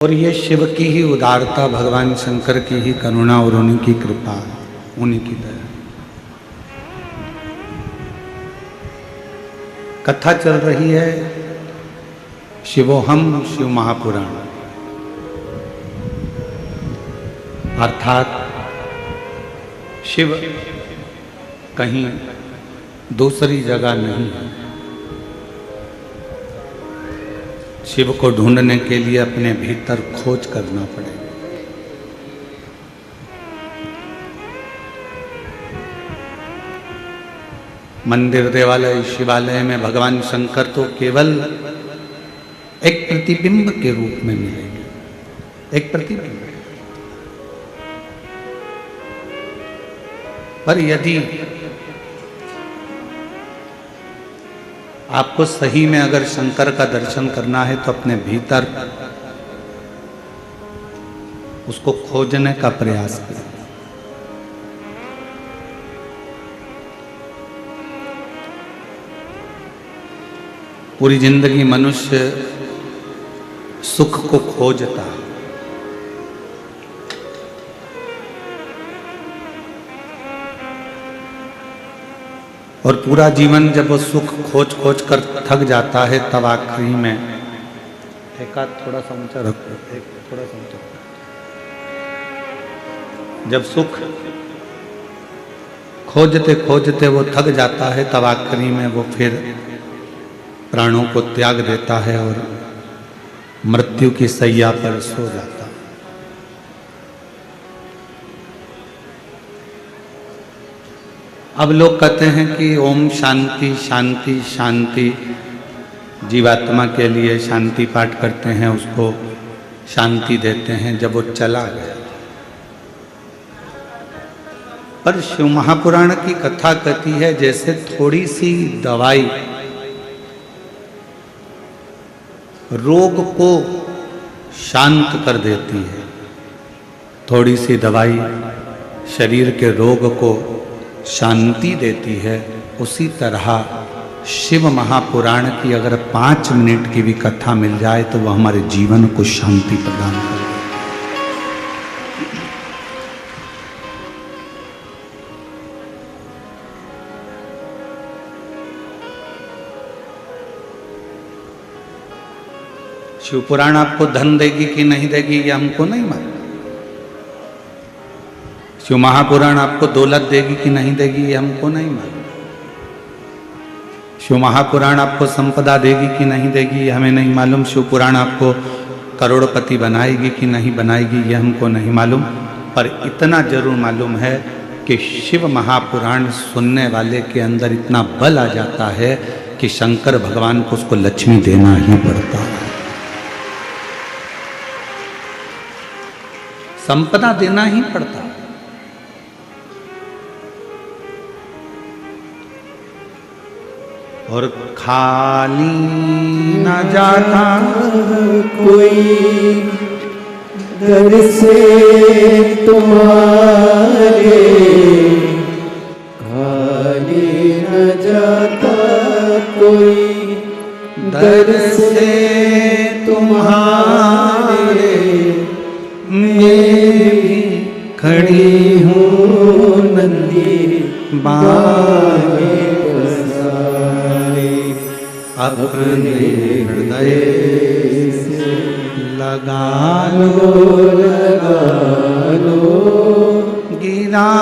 और ये शिव की ही उदारता, भगवान शंकर की ही करुणा और उन्हीं की कृपा, उन्हीं की दया। कथा चल रही है शिवोहम शिव महापुराण, अर्थात शिव कहीं दूसरी जगह नहीं है। शिव को ढूंढने के लिए अपने भीतर खोज करना पड़ेगा। मंदिर, देवालय, शिवालय में भगवान शंकर तो केवल एक प्रतिबिंब के रूप में मिलेंगे, एक प्रतिबिंब। पर यदि आपको सही में अगर शंकर का दर्शन करना है तो अपने भीतर उसको खोजने का प्रयास करें। पूरी जिंदगी मनुष्य सुख को खोजता है, और पूरा जीवन जब वो सुख खोज खोज कर थक जाता है तब आखिरी में एक हाथ थोड़ा सा ऊंचा रखो, एक थोड़ा सा ऊंचा। जब सुख खोजते खोजते वो थक जाता है तब आखिरी में वो फिर प्राणों को त्याग देता है और मृत्यु की सैया पर सो जाता है। अब लोग कहते हैं कि ओम शांति शांति शांति, जीवात्मा के लिए शांति पाठ करते हैं, उसको शांति देते हैं जब वो चला गया। पर शिव महापुराण की कथा कहती है जैसे थोड़ी सी दवाई रोग को शांत कर देती है, थोड़ी सी दवाई शरीर के रोग को शांति देती है, उसी तरह शिव महापुराण की अगर 5 मिनट की भी कथा मिल जाए तो वह हमारे जीवन को शांति प्रदान करे। शिव पुराण आपको धन देगी कि नहीं देगी ये हमको नहीं मालूम। शिव महापुराण आपको दौलत देगी कि नहीं देगी ये हमको नहीं मालूम। शिव महापुराण आपको संपदा देगी कि नहीं देगी ये हमें नहीं मालूम। शिव पुराण आपको करोड़पति बनाएगी कि नहीं बनाएगी ये हमको नहीं मालूम। पर इतना जरूर मालूम है कि शिव महापुराण सुनने वाले के अंदर इतना बल आ जाता है कि शंकर भगवान को उसको लक्ष्मी देना ही पड़ता है, संपदा देना ही पड़ता है। और खाली न जाता कोई दर से तुम्हारे, खाली न जाता कोई दर से तुम्हारे। मैं भी खड़ी हूँ नंदी बागे अपने हृदय से लगा लो, लगा लो, गिरा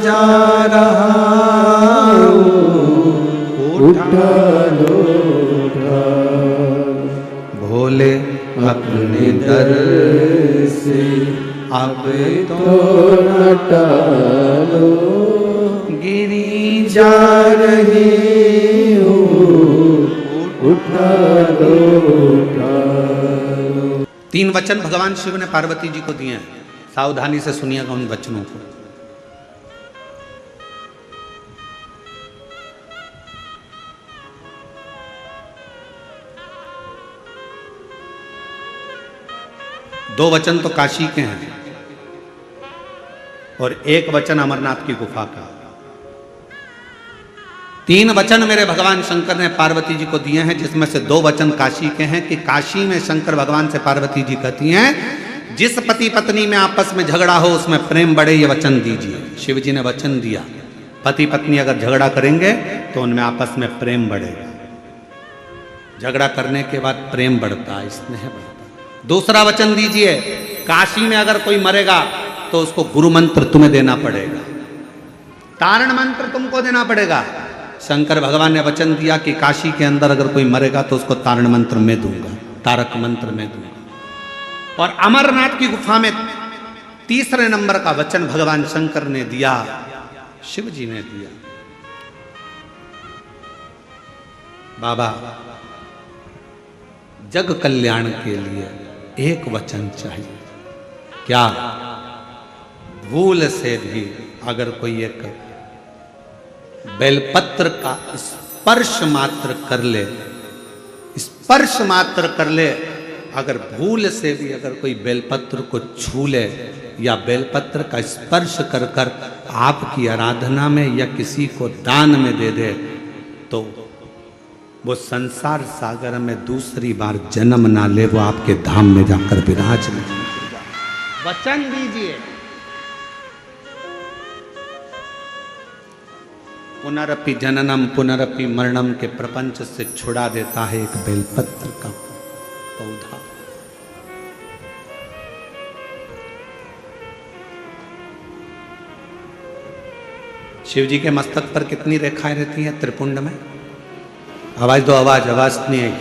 जा रहा उठा लो, उठा भोले अपने दर से अब तो न टालो, गिरी जा रही हूँ, उठा लो, उठा लो। 3 वचन भगवान शिव ने पार्वती जी को दिए हैं, सावधानी से सुनिएगा उन वचनों को। दो वचन तो काशी के हैं और 1 वचन अमरनाथ की गुफा का। 3 वचन मेरे भगवान शंकर ने पार्वती जी को दिए हैं, जिसमें से 2 वचन काशी के हैं कि काशी में शंकर भगवान से पार्वती जी कहती हैं जिस पति पत्नी में आपस में झगड़ा हो उसमें प्रेम बढ़े, ये वचन दीजिए। शिव जी ने वचन दिया पति पत्नी अगर झगड़ा करेंगे तो उनमें आपस में प्रेम बढ़ेगा। झगड़ा करने के बाद प्रेम बढ़ता है, स्नेह बढ़ता है। दूसरा वचन दीजिए काशी में अगर कोई मरेगा तो उसको गुरु मंत्र तुम्हें देना पड़ेगा, तारण मंत्र तुमको देना पड़ेगा। शंकर भगवान ने वचन दिया कि काशी के अंदर अगर कोई मरेगा तो उसको तारण मंत्र मैं दूंगा, तारक मंत्र मैं दूंगा। और अमरनाथ की गुफा में 3रे नंबर का वचन भगवान शंकर ने दिया, शिव जी ने दिया। बाबा जग कल्याण के लिए एक वचन चाहिए, क्या? भूल से भी अगर कोई एक बेलपत्र का स्पर्श मात्र कर ले, स्पर्श मात्र कर ले, अगर भूल से भी अगर कोई बेलपत्र को छू ले या बेलपत्र का स्पर्श कर कर आपकी आराधना में या किसी को दान में दे दे तो वो संसार सागर में दूसरी बार जन्म ना ले, वो आपके धाम में जाकर विराज नहीं। वचन दीजिए। पुनरपि जननम पुनरपि मरणम के प्रपंच से छुड़ा देता है एक बेलपत्र का पौधा। शिव जी के मस्तक पर कितनी रेखाएं रहती हैं त्रिपुंड में? आवाज दो, आवाज नहीं आई।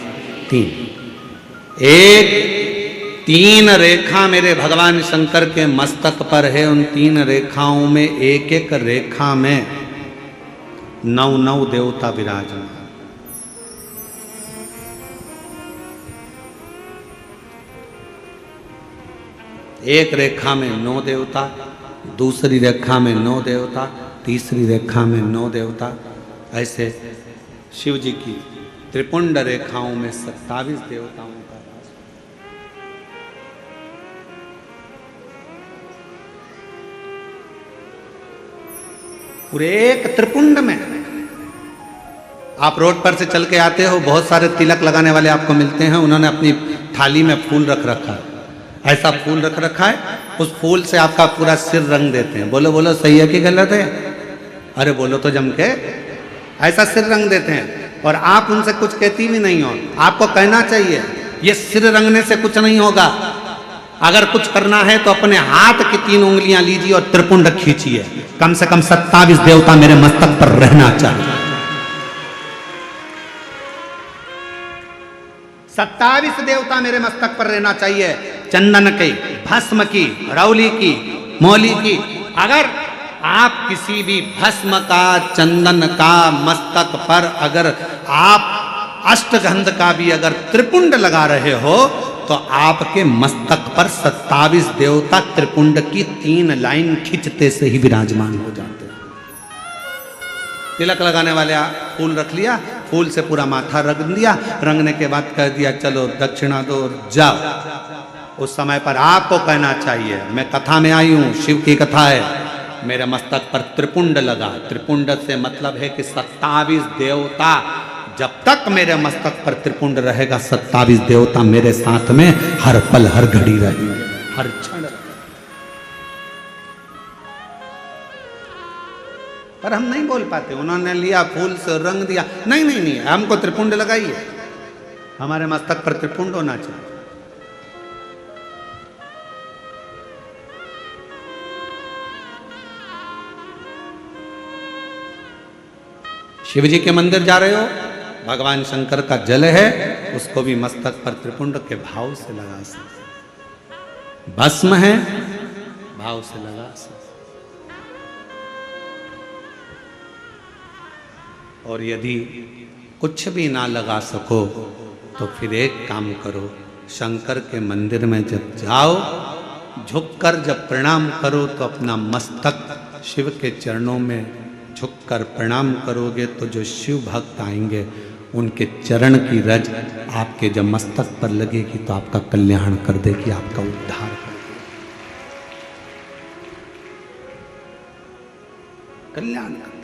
3 रेखा मेरे भगवान शंकर के मस्तक पर है। उन 3 रेखाओं में एक एक रेखा में 9 देवता विराजमान। एक रेखा में 9 देवता, दूसरी रेखा में 9 देवता, तीसरी रेखा में 9 देवता। ऐसे शिव जी की त्रिपुंड रेखाओं में 27 देवताओं का वास। पूरे एक त्रिपुंड में आप रोड पर से चल के आते हो, बहुत सारे तिलक लगाने वाले आपको मिलते हैं। उन्होंने अपनी थाली में फूल रख रखा है, ऐसा फूल रख रखा है, उस फूल से आपका पूरा सिर रंग देते हैं। बोलो बोलो सही है कि गलत है? अरे बोलो तो जम के। ऐसा सिर रंग देते हैं और आप उनसे कुछ कहती भी नहीं हो। आपको कहना चाहिए ये सिर रंगने से कुछ नहीं होगा। अगर कुछ करना है तो अपने हाथ की 3 उंगलियां लीजिए और त्रिपुंड खींचिए। कम से कम 27 देवता मेरे मस्तक पर रहना चाहिए। 27 देवता मेरे मस्तक पर रहना चाहिए। चंदन की, भस्म की, रौली की, मौली की। अगर आप किसी भी भस्म का, चंदन का मस्तक पर अगर आप अष्टगंध का भी अगर त्रिपुंड लगा रहे हो तो आपके मस्तक पर 27 देवता त्रिपुंड की 3 लाइन खींचते से ही विराजमान हो जाते हैं। तिलक लगाने वाले फूल रख लिया, फूल से पूरा माथा रंग दिया, रंगने के बाद कह दिया चलो दक्षिणा दो और जाओ। उस समय पर आपको कहना चाहिए मैं कथा में आई हूं, शिव की कथा है, मेरे मस्तक पर त्रिपुंड लगा। त्रिपुंड से मतलब है कि 27 देवता, जब तक मेरे मस्तक पर त्रिपुंड रहेगा 27 देवता मेरे साथ में हर पल हर घड़ी रहेंगे, हर क्षण। पर हम नहीं बोल पाते। उन्होंने लिया फूल से रंग दिया, नहीं नहीं नहीं, हमको त्रिपुंड लगाइए, हमारे मस्तक पर त्रिपुंड होना चाहिए। शिव जी के मंदिर जा रहे हो, भगवान शंकर का जल है, उसको भी मस्तक पर त्रिपुंड के भाव से लगा सकते। भस्म है, भाव से लगा सकते। और यदि कुछ भी ना लगा सको तो फिर एक काम करो, शंकर के मंदिर में जब जाओ, झुककर जब प्रणाम करो तो अपना मस्तक शिव के चरणों में झुककर प्रणाम करोगे तो जो शिव भक्त आएंगे उनके चरण की रज आपके जब मस्तक पर लगेगी तो आपका कल्याण कर देगी, आपका उद्धार कर देगी, कल्याण कर देगी।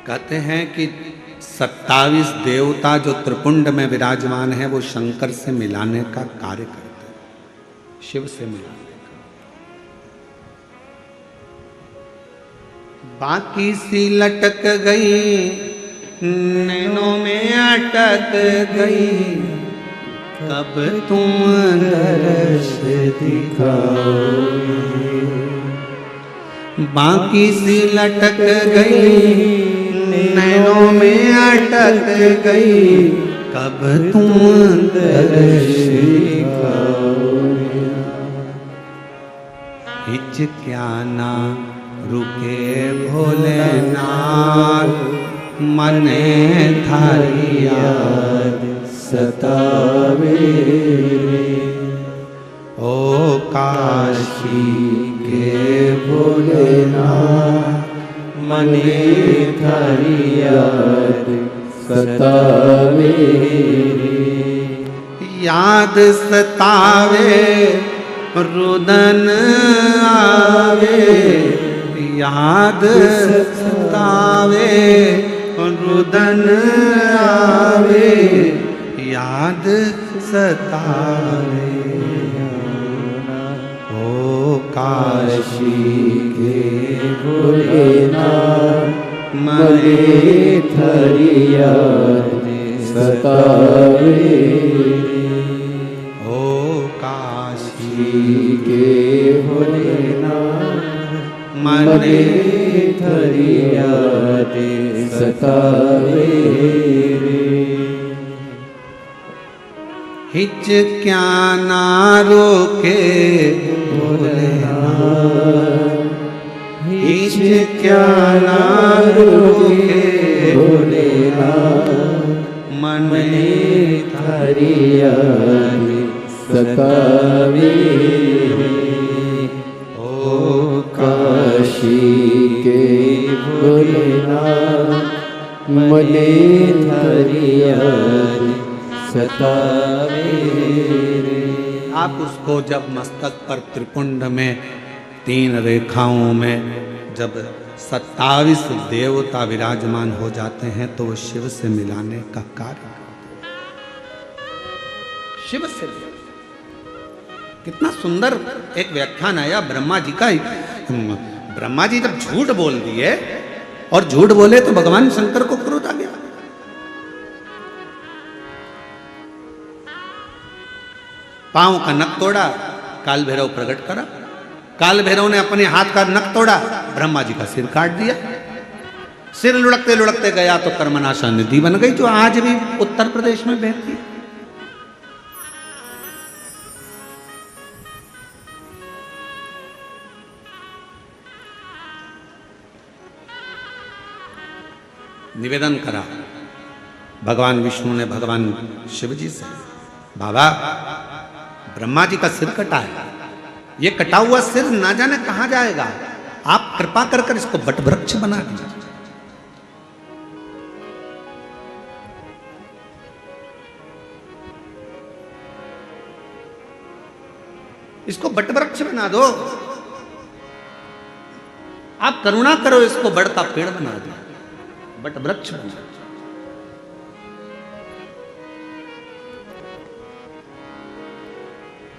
कहते हैं कि 27 देवता जो त्रिपुंड में विराजमान है वो शंकर से मिलाने का कार्य करते हैं, शिव से मिलाने का। बाकी सी लटक गई नैनों में अटक गई, कब तुम दर्श दिखाओगे। बाकी सी लटक गई नैनों में अटक गई, कब तुम दर्श दिखाओगे। हिचक्या ना रुके भोलेनाथ, मने थारी याद सतावे। ओ काशी के भोलेनाथ, मने थारी याद सतावे। याद सतावे रुदन आवे, याद सतावे रुदन आवे, याद सतावे। ओ काशी के भोलेनाथ, मने थारी याद सतावे। ओ काशी के भोलेनाथ, मने थारी याद सतावे। हिचक्या ना रोके भोलेनाथ, हिचक्या ना रोके भोलेनाथ, मने थारी याद सतावे। ओ काशी के भोलेनाथ, मने थारी याद सतावे। आप उसको जब मस्तक पर त्रिपुंड में 3 रेखाओं में जब 27 देवता विराजमान हो जाते हैं तो वो शिव से मिलाने का कार्य करते हैं। शिव से कितना सुंदर एक व्याख्यान आया ब्रह्मा जी का। ब्रह्मा जी जब झूठ बोल दिए और झूठ बोले तो भगवान शंकर को क्रोध आ गया। पांव का नख तोड़ा, काल भैरव प्रकट करा। काल भैरव ने अपने हाथ का नख तोड़ा, ब्रह्मा जी का सिर काट दिया। सिर लुढ़कते लुढ़कते गया तो कर्मनाशा नदी बन गई, जो आज भी उत्तर प्रदेश में बहती है। निवेदन करा भगवान विष्णु ने भगवान शिव जी से, बाबा ब्रह्मा जी का सिर कटा है, ये कटा हुआ सिर ना जाने कहां जाएगा, आप कृपा कर कर इसको बट वृक्ष बना दीजिए। इसको बट वृक्ष बना दो, आप करुणा करो, इसको बड़ का पेड़ बना दो, बट वृक्ष बना दो।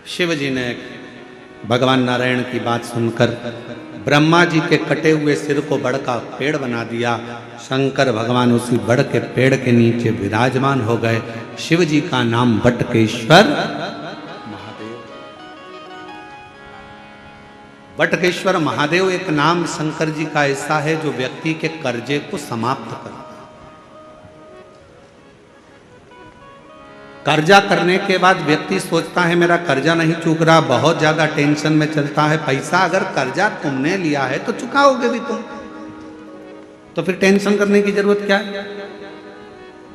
शिव जी ने भगवान नारायण की बात सुनकर ब्रह्मा जी के कटे हुए सिर को बड़ का पेड़ बना दिया। शंकर भगवान उसी बड़ के पेड़ के नीचे विराजमान हो गए। शिव जी का नाम बटकेश्वर महादेव। बटकेश्वर महादेव एक नाम शंकर जी का ऐसा है जो व्यक्ति के कर्जे को समाप्त करता है। कर्जा करने के बाद व्यक्ति सोचता है मेरा कर्जा नहीं चूक रहा, बहुत ज्यादा टेंशन में चलता है। पैसा अगर कर्जा तुमने लिया है तो चुकाओगे भी तुम, तो फिर टेंशन करने की जरूरत क्या है।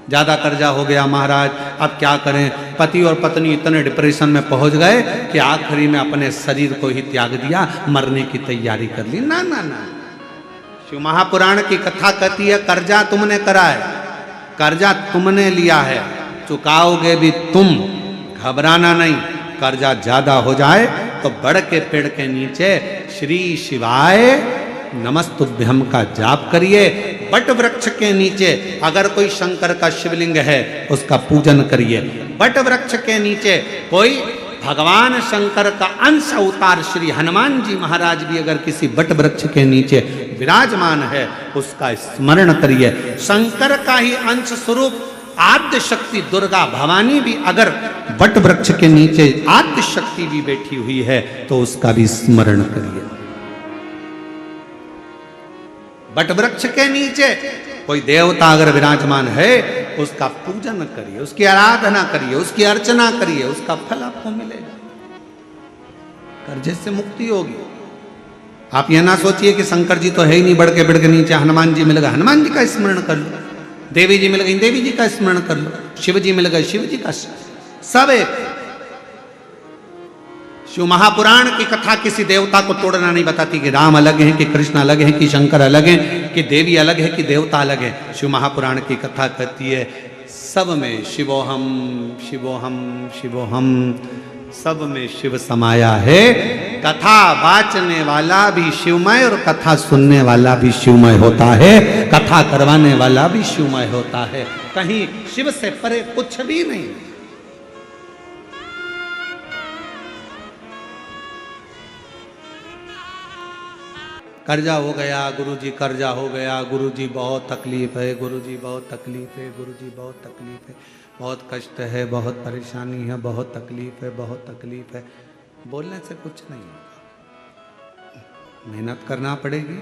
ज्यादा कर्जा हो गया महाराज, अब क्या करें। पति और पत्नी इतने डिप्रेशन में पहुंच गए कि आखिरी में अपने शरीर को ही त्याग दिया, मरने की तैयारी कर ली। ना ना ना, शिव महापुराण की कथा कहती है कर्जा तुमने करा है, कर्जा तुमने लिया है, चुकाओगे भी तुम, घबराना नहीं। कर्जा ज्यादा हो जाए तो बड़ के पेड़ के नीचे श्री शिवाय नमस्तुभ्यम का जाप करिए, बट वृक्ष के नीचे अगर कोई शंकर का शिवलिंग है उसका पूजन करिए। बट वृक्ष के नीचे कोई भगवान शंकर का अंश अवतार श्री हनुमान जी महाराज भी अगर किसी बट वृक्ष के नीचे विराजमान है उसका स्मरण करिए। शंकर का ही अंश स्वरूप आद्य शक्ति दुर्गा भवानी भी अगर बट वृक्ष के नीचे आद्य शक्ति भी बैठी हुई है तो उसका भी स्मरण करिए। बट वृक्ष के नीचे कोई देवता अगर विराजमान है उसका पूजन करिए, उसकी आराधना करिए, उसकी अर्चना करिए, उसका फल आपको मिलेगा, कर्जे से मुक्ति होगी। आप यह ना सोचिए कि शंकर जी तो है ही नहीं, बढ़ के नीचे हनुमान जी मिल गए, हनुमान जी का स्मरण कर लो, देवी जी मिल गई, देवी जी का स्मरण कर लो, शिव जी मिल गए, शिव जी का, सब एक। शिव महापुराण की कथा किसी देवता को तोड़ना नहीं बताती कि राम अलग है कि कृष्ण अलग है कि शंकर अलग है कि देवी अलग है कि देवता अलग है। शिव महापुराण की कथा कहती है सब में शिवोहम शिवोहम शिवोहम, सब में शिव समाया है। कथा वाचने वाला भी शिवमय और कथा सुनने वाला भी शिवमय होता है, कथा करवाने वाला भी शिवमय होता है। कहीं शिव से परे कुछ भी नहीं। कर्जा हो गया गुरुजी, कर्जा हो गया गुरुजी, बहुत तकलीफ है गुरुजी, बहुत तकलीफ है गुरुजी, बहुत तकलीफ है, बहुत कष्ट है, बहुत परेशानी है, बहुत तकलीफ है, बहुत तकलीफ है। बोलने से कुछ नहीं होगा, मेहनत करना पड़ेगी,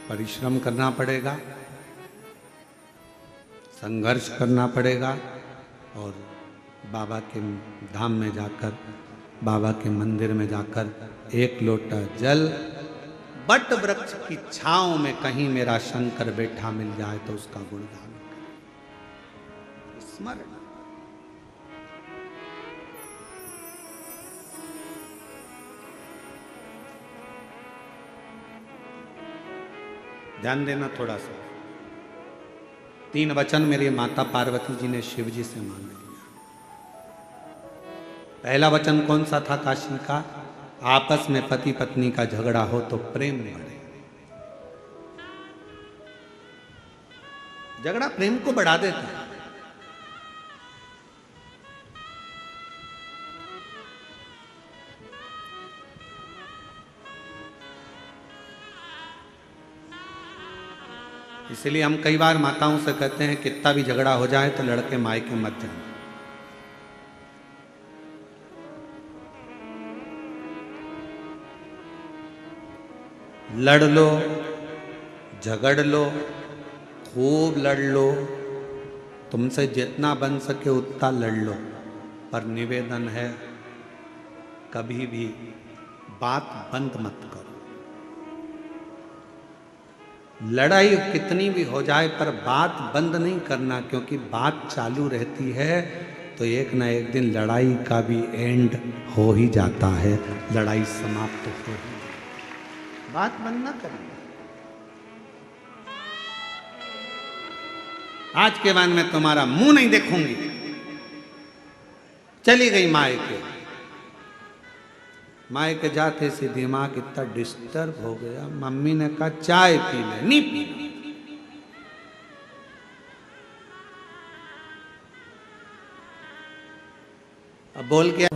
परिश्रम करना पड़ेगा, संघर्ष करना पड़ेगा और बाबा के धाम में जाकर, बाबा के मंदिर में जाकर एक लोटा जल बट वृक्ष की छांव में कहीं मेरा शंकर बैठा मिल जाए तो उसका गुणगान स्मरण। ध्यान देना थोड़ा सा। 3 वचन मेरी माता पार्वती जी ने शिव जी से मांग लिया। पहला वचन कौन सा था काशी का? आपस में पति पत्नी का झगड़ा हो तो प्रेम बढ़े। झगड़ा प्रेम को बढ़ा देता है। इसलिए हम कई बार माताओं से कहते हैं कितना भी झगड़ा हो जाए तो लड़के मायके मत जाना। लड़ लो, झगड़ लो, खूब लड़ लो, तुमसे जितना बन सके उतना लड़ लो, पर निवेदन है कभी भी बात बंद मत करो। लड़ाई कितनी भी हो जाए पर बात बंद नहीं करना, क्योंकि बात चालू रहती है तो एक ना एक दिन लड़ाई का भी एंड हो ही जाता है, लड़ाई समाप्त हो ही। बात बंद ना करिए। आज के बाद मैं तुम्हारा मुंह नहीं देखूंगी। चली गई मायके, मायके जाते से दिमाग इतना डिस्टर्ब हो गया। मम्मी ने कहा चाय पी ले, नहीं पीना। अब बोल के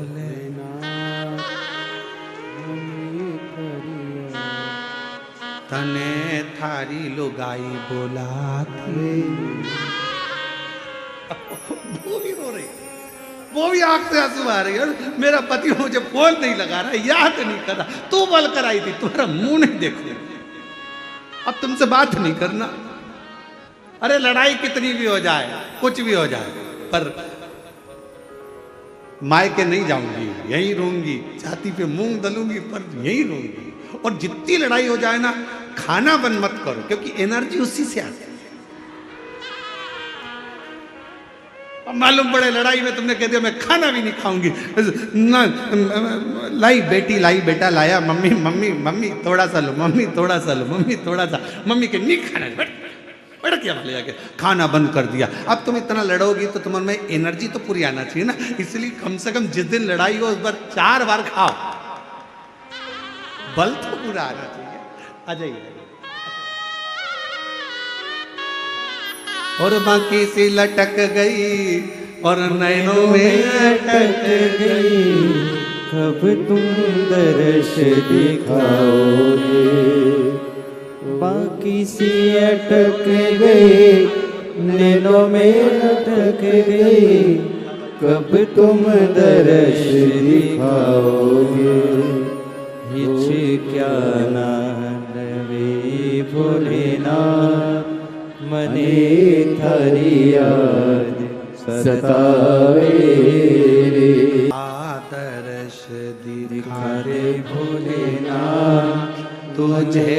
तने थारी लुगाई बोला थी। वो भी रो रही, वो भी आंख से आंसू आ रही है। मेरा पति मुझे फोन नहीं लगा रहा, याद नहीं कर रहा, तू बोल कर आई थी, तुम्हारा मुंह नहीं देखो, अब तुमसे बात नहीं करना। अरे लड़ाई कितनी भी हो जाए, कुछ भी हो जाए, पर मायके नहीं जाऊंगी, यहीं रहूंगी, छाती पे मूंग दलूंगी पर यहीं रहूंगी। और जितनी लड़ाई हो जाए ना, खाना बंद मत करो, क्योंकि एनर्जी उसी से आती है। अब मालूम पड़े लड़ाई में तुमने कह दिया मैं खाना भी नहीं खाऊंगी ना, लाई बेटी लाई बेटा लाया, मम्मी मम्मी मम्मी थोड़ा सा लो, मम्मी थोड़ा सा लो, मम्मी थोड़ा सा, मम्मी के नहीं खाना, बड़ा क्या वाले जाके खाना बंद कर दिया। अब तुम इतना लड़ोगी तो तुम्हारे में एनर्जी तो पूरी आना चाहिए ना, इसलिए कम से कम जिस दिन लड़ाई हो उस बार 4 बार खाओ, बल तो पूरा आना चाहिए। आ जाइए, और बाकी सी लटक गई और नैनों में अटक गई। कब तुम दर्श दिखाओगे, बाकी सी अटक गई, नैनों में अटक गई, कब तुम दर्श दिखाओगे। हिचक्या ना रवे भोलेनाथ, मने थारी याद सतावे रे। आदर्श दिखा दे भोलेनाथ, तुझे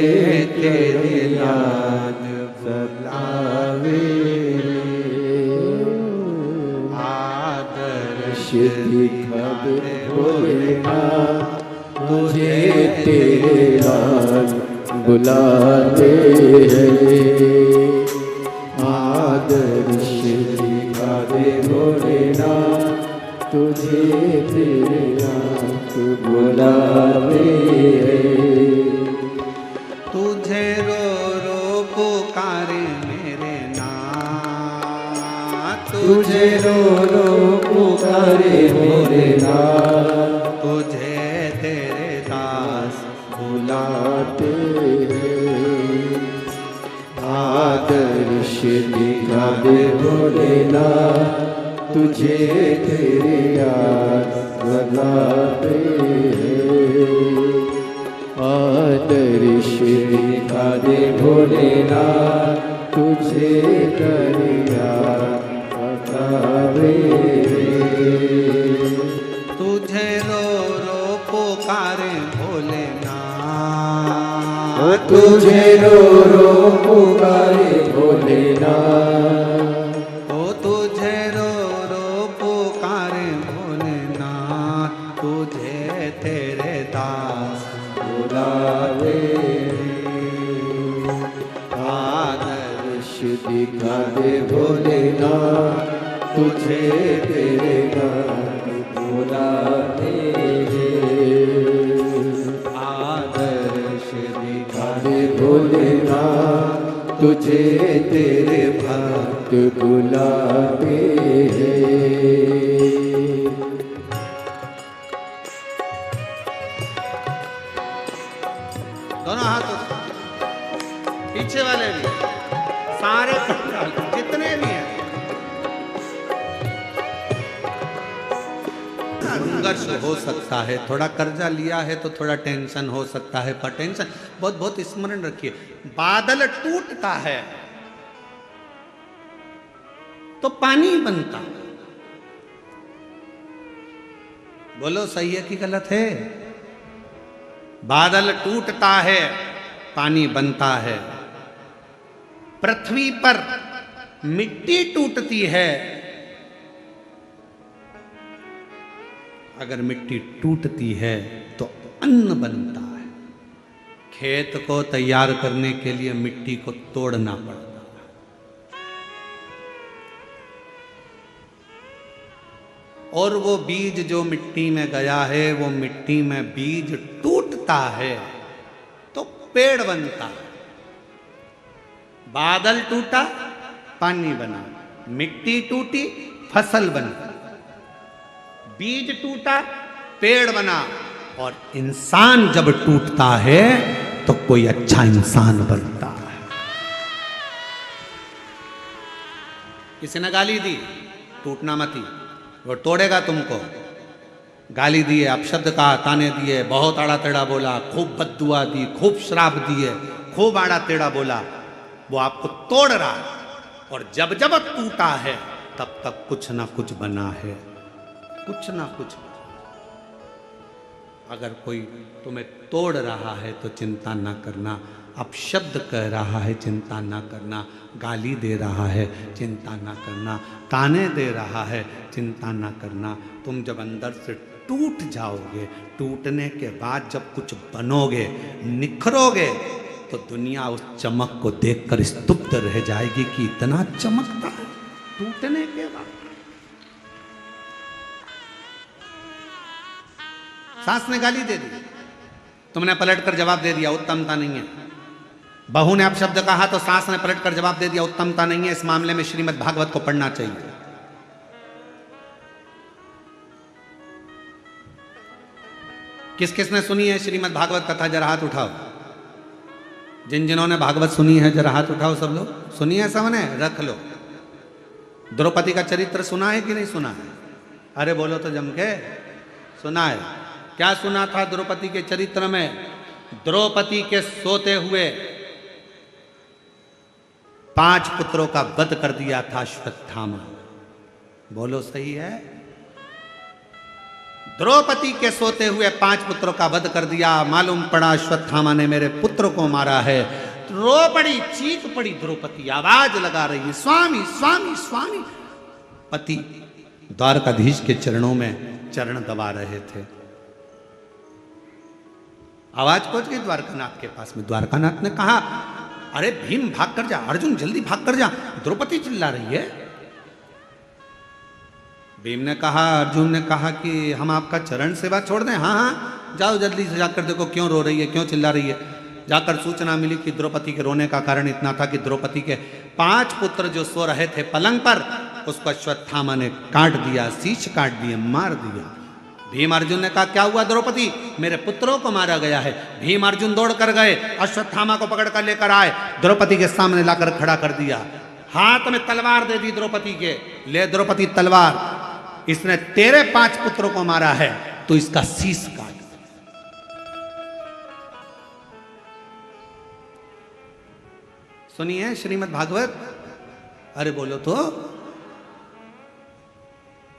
तेरे याद सतावे रे। आदर्श दिखा दे भोलेनाथ, तुझे तेरे याद बुलाते हैं। आदर्श दिखा दे भोलेनाथ, तुझे तेरे याद बुलाते हैं। तुझे रो रो पुकारे मेरे नाथ, तुझे रो रो पुकारे मेरे नाथ, तुझे तेरे दास बुलाते हैं। आदर्श दिखा दे भोलेनाथ, तुझे तेरे याद बुलाते हैं। आदर्श दिखा दे भोलेनाथ, तुझे तेरे याद बुलाते हैं। तुझे रो रो पुकारे भोलेनाथ, तुझे रो रो पुकारे भोलेनाथ, तुझे रो रो पुकारे भोलेनाथ, तुझे तेरे दास बुलावे। आदर्श दिखा दे भोलेनाथ, तुझे तेरे नाम बुलाते हैं। आदर्श दिखा दे भोलेनाथ, तुझे तेरे भक्त बुलाते हैं। दोनों हाथों से, पीछे वाले भी, सारे जितने भी हैं। संघर्ष हो सकता है, थोड़ा कर्जा लिया है तो थोड़ा टेंशन हो सकता है, पर टेंशन बहुत बहुत स्मरण रखिए, बादल टूटता है तो पानी बनता। बोलो सही है कि गलत है? बादल टूटता है, पानी बनता है। पृथ्वी पर मिट्टी टूटती है, अगर मिट्टी टूटती है तो अन्न बनता है। खेत को तैयार करने के लिए मिट्टी को तोड़ना पड़ता है, और वो बीज जो मिट्टी में गया है, वो मिट्टी में बीज टूटता है तो पेड़ बनता है। बादल टूटा, पानी बना, मिट्टी टूटी, फसल बनी, बीज टूटा, पेड़ बना, और इंसान जब टूटता है तो कोई अच्छा इंसान बनता है। किसी ने गाली दी, टूटना मती, वो तोड़ेगा तुमको। गाली दिए, अपशब्द कहा, ताने दिए, बहुत आड़ा टेढ़ा बोला, खूब बद्दुआ दी, खूब श्राप दिए, खूब आड़ा टेढ़ा बोला, वो आपको तोड़ रहा है। और जब जब टूटा है तब तक कुछ ना कुछ बना है, कुछ ना कुछ। अगर कोई तुम्हें तोड़ रहा है तो चिंता ना करना, अपशब्द कह रहा है चिंता ना करना, गाली दे रहा है चिंता ना करना, ताने दे रहा है चिंता ना करना। तुम जब अंदर से टूट जाओगे, टूटने के बाद जब कुछ बनोगे, निखरोगे, तो दुनिया उस चमक को देखकर स्तुप्त रह जाएगी कि इतना चमकता है टूटने के बाद। सास ने गाली दे दी, तुमने पलटकर जवाब दे दिया, उत्तमता नहीं है। बहू ने अपशब्द कहा तो सास ने पलटकर जवाब दे दिया, उत्तमता नहीं है, इस मामले में श्रीमद् भागवत को पढ़ना चाहिए। किस किसने सुनी है श्रीमद् भागवत कथा? जरा हाथ उठाओ। जिन जिन्होंने भागवत सुनी है जरा हाथ उठाओ। सब लोग सुनी है? सबने रख लो। द्रौपदी का चरित्र सुना है कि नहीं सुना है? अरे बोलो तो जम के। सुना है। क्या सुना था द्रौपदी के चरित्र में? द्रौपदी के सोते हुए 5 पुत्रों का वध कर दिया था अश्वत्थामा। बोलो सही है? द्रौपदी के सोते हुए 5 पुत्रों का वध कर दिया। मालूम पड़ा अश्वत्थामा ने मेरे पुत्र को मारा है। रो पड़ी, चीख पड़ी द्रौपदी, आवाज लगा रही है, स्वामी स्वामी स्वामी। पति द्वारकाधीश के चरणों में चरण दबा रहे थे। आवाज पहुंच गई द्वारकानाथ के पास में। द्वारकानाथ ने कहा, अरे भीम भाग कर जा, अर्जुन जल्दी भाग कर जा, द्रौपदी चिल्ला रही है। भीम ने कहा, अर्जुन ने कहा कि हम आपका चरण सेवा छोड़ दें? हाँ हाँ जाओ जल्दी से जाकर देखो क्यों रो रही है, क्यों चिल्ला रही है। जाकर सूचना मिली कि द्रौपदी के रोने का कारण इतना था कि द्रौपदी के 5 पुत्र जो सो रहे थे पलंग पर, उसको अश्वत्थामा ने काट दिया, शीश काट दिए, मार दिया। भीम अर्जुन ने कहा, क्या हुआ द्रौपदी? मेरे पुत्रों को मारा गया है। भीम अर्जुन दौड़ कर गए, अश्वत्थामा को पकड़ कर लेकर आए, द्रौपदी के सामने लाकर खड़ा कर दिया। हाथ में तलवार दे दी द्रौपदी के, ले द्रौपदी तलवार, इसने तेरे 5 पुत्रों को मारा है तो इसका शीश काट। सुनिए श्रीमद् भागवत। अरे बोलो तो।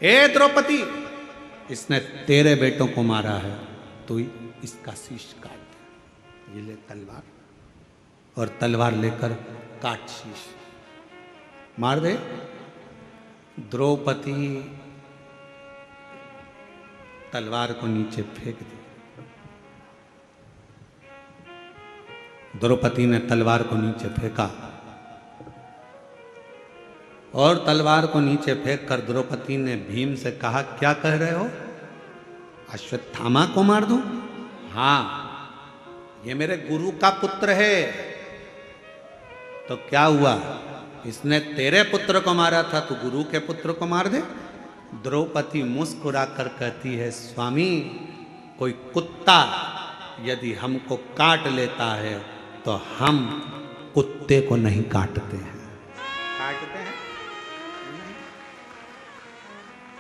ए द्रौपदी, इसने तेरे बेटों को मारा है तो इसका शीश काट दे। ये ले तलवार, और तलवार लेकर काट शीश, मार दे। द्रौपदी तलवार को नीचे फेंक दी। द्रौपदी ने तलवार को नीचे फेंका, और तलवार को नीचे फेंक कर द्रौपदी ने भीम से कहा, क्या कह रहे हो? अश्वत्थामा को मार दूं? हाँ, ये मेरे गुरु का पुत्र है। तो क्या हुआ? इसने तेरे पुत्र को मारा था तो गुरु के पुत्र को मार दे। द्रौपदी मुस्कुरा कर कहती है, स्वामी, कोई कुत्ता यदि हमको काट लेता है तो हम कुत्ते को नहीं काटते हैं। काटते हैं?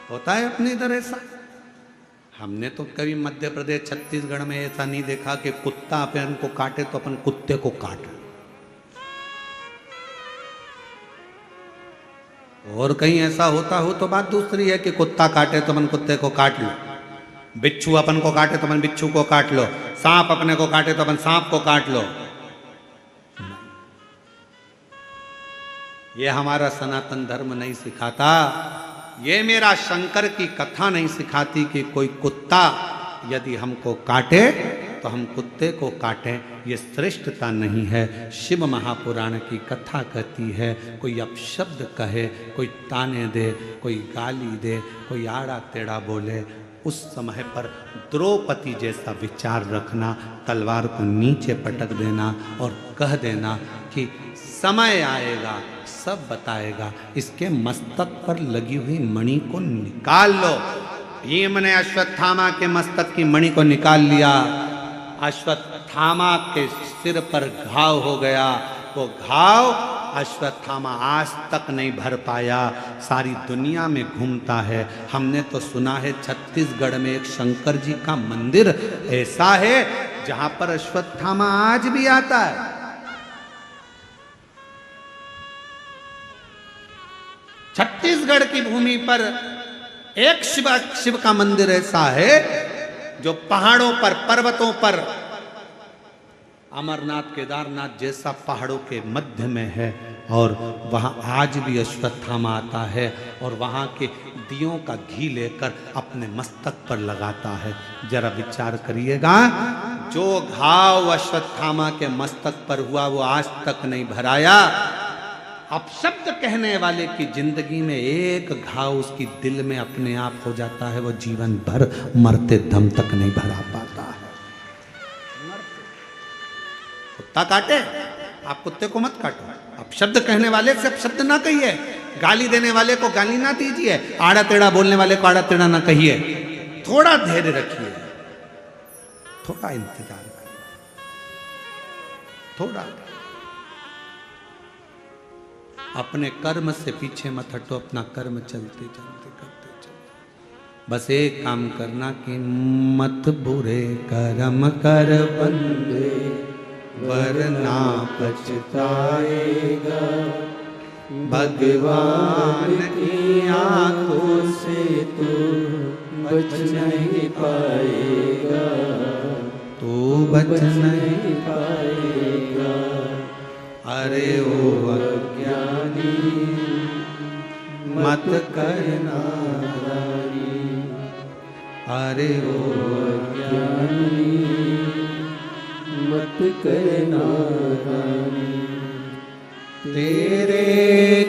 होता है अपने इधर ऐसा। हमने तो कभी मध्य प्रदेश छत्तीसगढ़ में ऐसा नहीं देखा कि कुत्ता अपन को काटे तो अपन कुत्ते को काटे। और कहीं ऐसा होता हो तो बात दूसरी है कि कुत्ता काटे तो अपन कुत्ते को काट लो, बिच्छू अपन को काटे तो अपन बिच्छू को काट लो, सांप अपने को काटे तो अपन सांप को काट लो। ये हमारा सनातन धर्म नहीं सिखाता, ये मेरा शंकर की कथा नहीं सिखाती कि कोई कुत्ता यदि हमको काटे तो हम कुत्ते को काटें। ये श्रेष्ठता नहीं है। शिव महापुराण की कथा कहती है, कोई अपशब्द कहे, कोई ताने दे, कोई गाली दे, कोई आड़ा टेढ़ा बोले, उस समय पर द्रौपदी जैसा विचार रखना, तलवार को नीचे पटक देना और कह देना कि समय आएगा सब बताएगा। इसके मस्तक पर लगी हुई मणि को निकाल लो। भीम ने अश्वत्थामा के मस्तक की मणि को निकाल लिया। अश्वत्थामा के सिर पर घाव हो गया। वो घाव अश्वत्थामा आज तक नहीं भर पाया, सारी दुनिया में घूमता है। हमने तो सुना है छत्तीसगढ़ में एक शंकर जी का मंदिर ऐसा है जहां पर अश्वत्थामा आज भी आता है। छत्तीसगढ़ की भूमि पर एक शिव का मंदिर ऐसा है जो पहाड़ों पर, पर्वतों पर, अमरनाथ केदारनाथ जैसा पहाड़ों के मध्य में है, और वहां आज भी अश्वत्थामा आता है और वहां के दियों का घी लेकर अपने मस्तक पर लगाता है। जरा विचार करिएगा, जो घाव अश्वत्थामा के मस्तक पर हुआ वो आज तक नहीं भराया। अपशब्द कहने वाले की जिंदगी में एक घाव उसकी दिल में अपने आप हो जाता है, वो जीवन भर मरते दम तक नहीं भरा पाता है। कुत्ता काटे आप कुत्ते को मत काटो। अब शब्द कहने वाले से अब शब्द ना कहिए, गाली देने वाले को गाली ना दीजिए, आड़ा टेढ़ा बोलने वाले को आड़ा टेढ़ा ना कहिए। थोड़ा धैर्य रखिए, थोड़ा इंतजार करिए, थोड़ा। अपने कर्म से पीछे मत हटो, अपना कर्म चलते चलते करते चलते। बस एक काम करना कि मत बुरे कर्म कर बंदे वरना पछताएगा, भगवान की आंखों से तू बच नहीं पाएगा, तू बच नहीं पाएगा। अरे ओ अज्ञानी मत करना नादानी, अरे ओ अज्ञानी मत करना नादानी। तेरे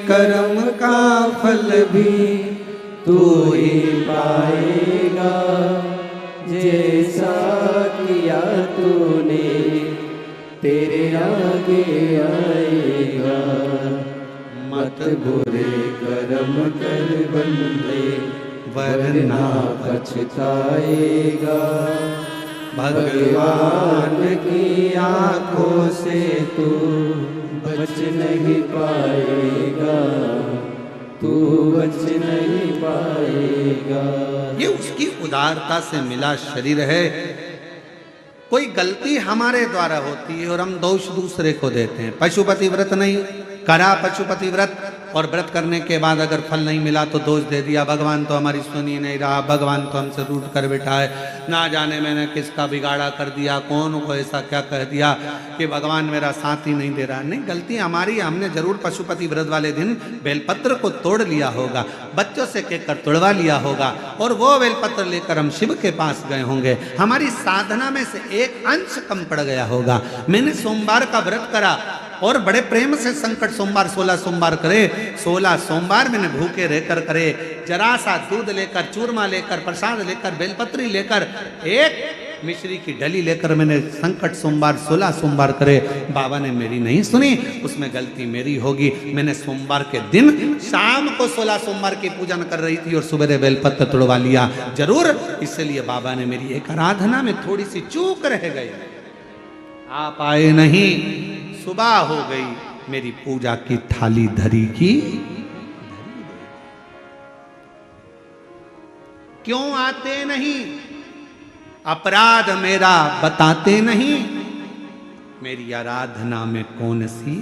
कर्म का फल भी तू ही पाएगा, जैसा किया तूने तेरे आगे आएगा। मत बुरे कर्म कर बंदे वरना पछताएगा, भगवान की आंखों से तू बच नहीं पाएगा, तू बच नहीं पाएगा। ये उसकी उदारता से मिला शरीर है। कोई गलती हमारे द्वारा होती है और हम दोष दूसरे को देते हैं। पशुपति व्रत नहीं करा, पशुपति व्रत, और व्रत करने के बाद अगर फल नहीं मिला तो दोष दे दिया, भगवान तो हमारी सुनी नहीं रहा, भगवान तो हमसे रूठ कर बैठा है, ना जाने मैंने किसका बिगाड़ा कर दिया, कौन को ऐसा क्या कह दिया कि भगवान मेरा साथ ही नहीं दे रहा। नहीं, गलती हमारी, हमने जरूर पशुपति व्रत वाले दिन बेलपत्र को तोड़ लिया होगा, बच्चों से कहकर तोड़वा लिया होगा, और वो बेलपत्र लेकर हम शिव के पास गए होंगे। हमारी साधना में से एक अंश कम पड़ गया होगा। मैंने सोमवार का व्रत करा और बड़े प्रेम से संकट सोमवार 16 सोमवार करे, 16 सोमवार मैंने भूखे रहकर करे, जरा सा दूध लेकर, चूरमा लेकर, प्रसाद लेकर, बेलपत्री लेकर, एक मिश्री की डली लेकर मैंने संकट सोमवार 16 सोमवार करे। बाबा ने मेरी नहीं सुनी, उसमें गलती मेरी होगी। मैंने सोमवार के दिन शाम को 16 सोमवार की पूजन कर रही थी और सुबह बेलपत्र तोड़वा लिया जरूर, इसलिए बाबा ने मेरी एक आराधना में थोड़ी सी चूक रह गई। आप आए नहीं, सुबह हो गई, मेरी पूजा की थाली धरी की। क्यों आते नहीं? अपराध मेरा बताते नहीं। मेरी आराधना में कौन सी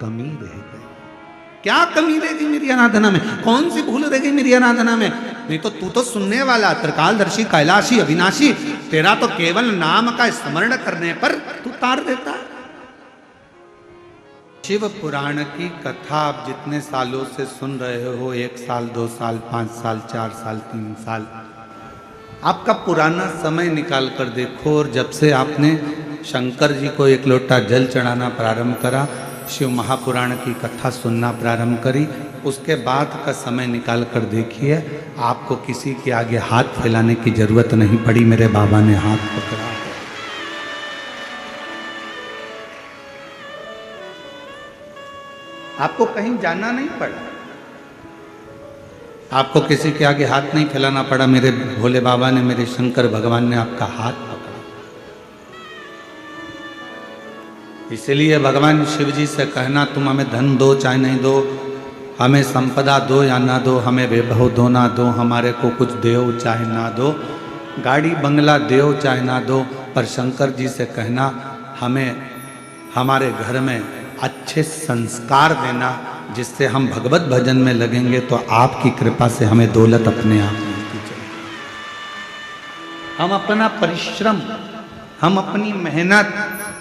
कमी रह गई? क्या कमी रह गई मेरी आराधना में? कौन सी भूल रह गई मेरी आराधना में? नहीं तो तू तो सुनने वाला, त्रिकालदर्शी, कैलाशी, अविनाशी, तेरा तो केवल नाम का स्मरण करने पर तू तार देता। शिव पुराण की कथा आप जितने सालों से सुन रहे हो, 1 साल, 2 साल, 5 साल, 4 साल, 3 साल, आपका पुराना समय निकाल कर देखो, और जब से आपने शंकर जी को 1 लोटा जल चढ़ाना प्रारंभ करा, शिव महापुराण की कथा सुनना प्रारंभ करी, उसके बाद का समय निकाल कर देखिए, आपको किसी के आगे हाथ फैलाने की जरूरत नहीं पड़ी। मेरे बाबा ने हाथ पकड़ा। आपको कहीं जाना नहीं पड़ा, आपको किसी के आगे हाथ नहीं फैलाना पड़ा। मेरे भोले बाबा ने, मेरे शंकर भगवान ने आपका हाथ पकड़ा। इसलिए भगवान शिव जी से कहना, तुम हमें धन दो चाहे नहीं दो, हमें संपदा दो या ना दो, हमें वैभव दो ना दो, हमारे को कुछ दो चाहे ना दो, गाड़ी बंगला दो चाहे ना दो, पर शंकर जी से कहना, हमें हमारे घर में अच्छे संस्कार देना, जिससे हम भगवत भजन में लगेंगे तो आपकी कृपा से हमें दौलत अपने आप मिलती चले। हम अपना परिश्रम, हम अपनी मेहनत,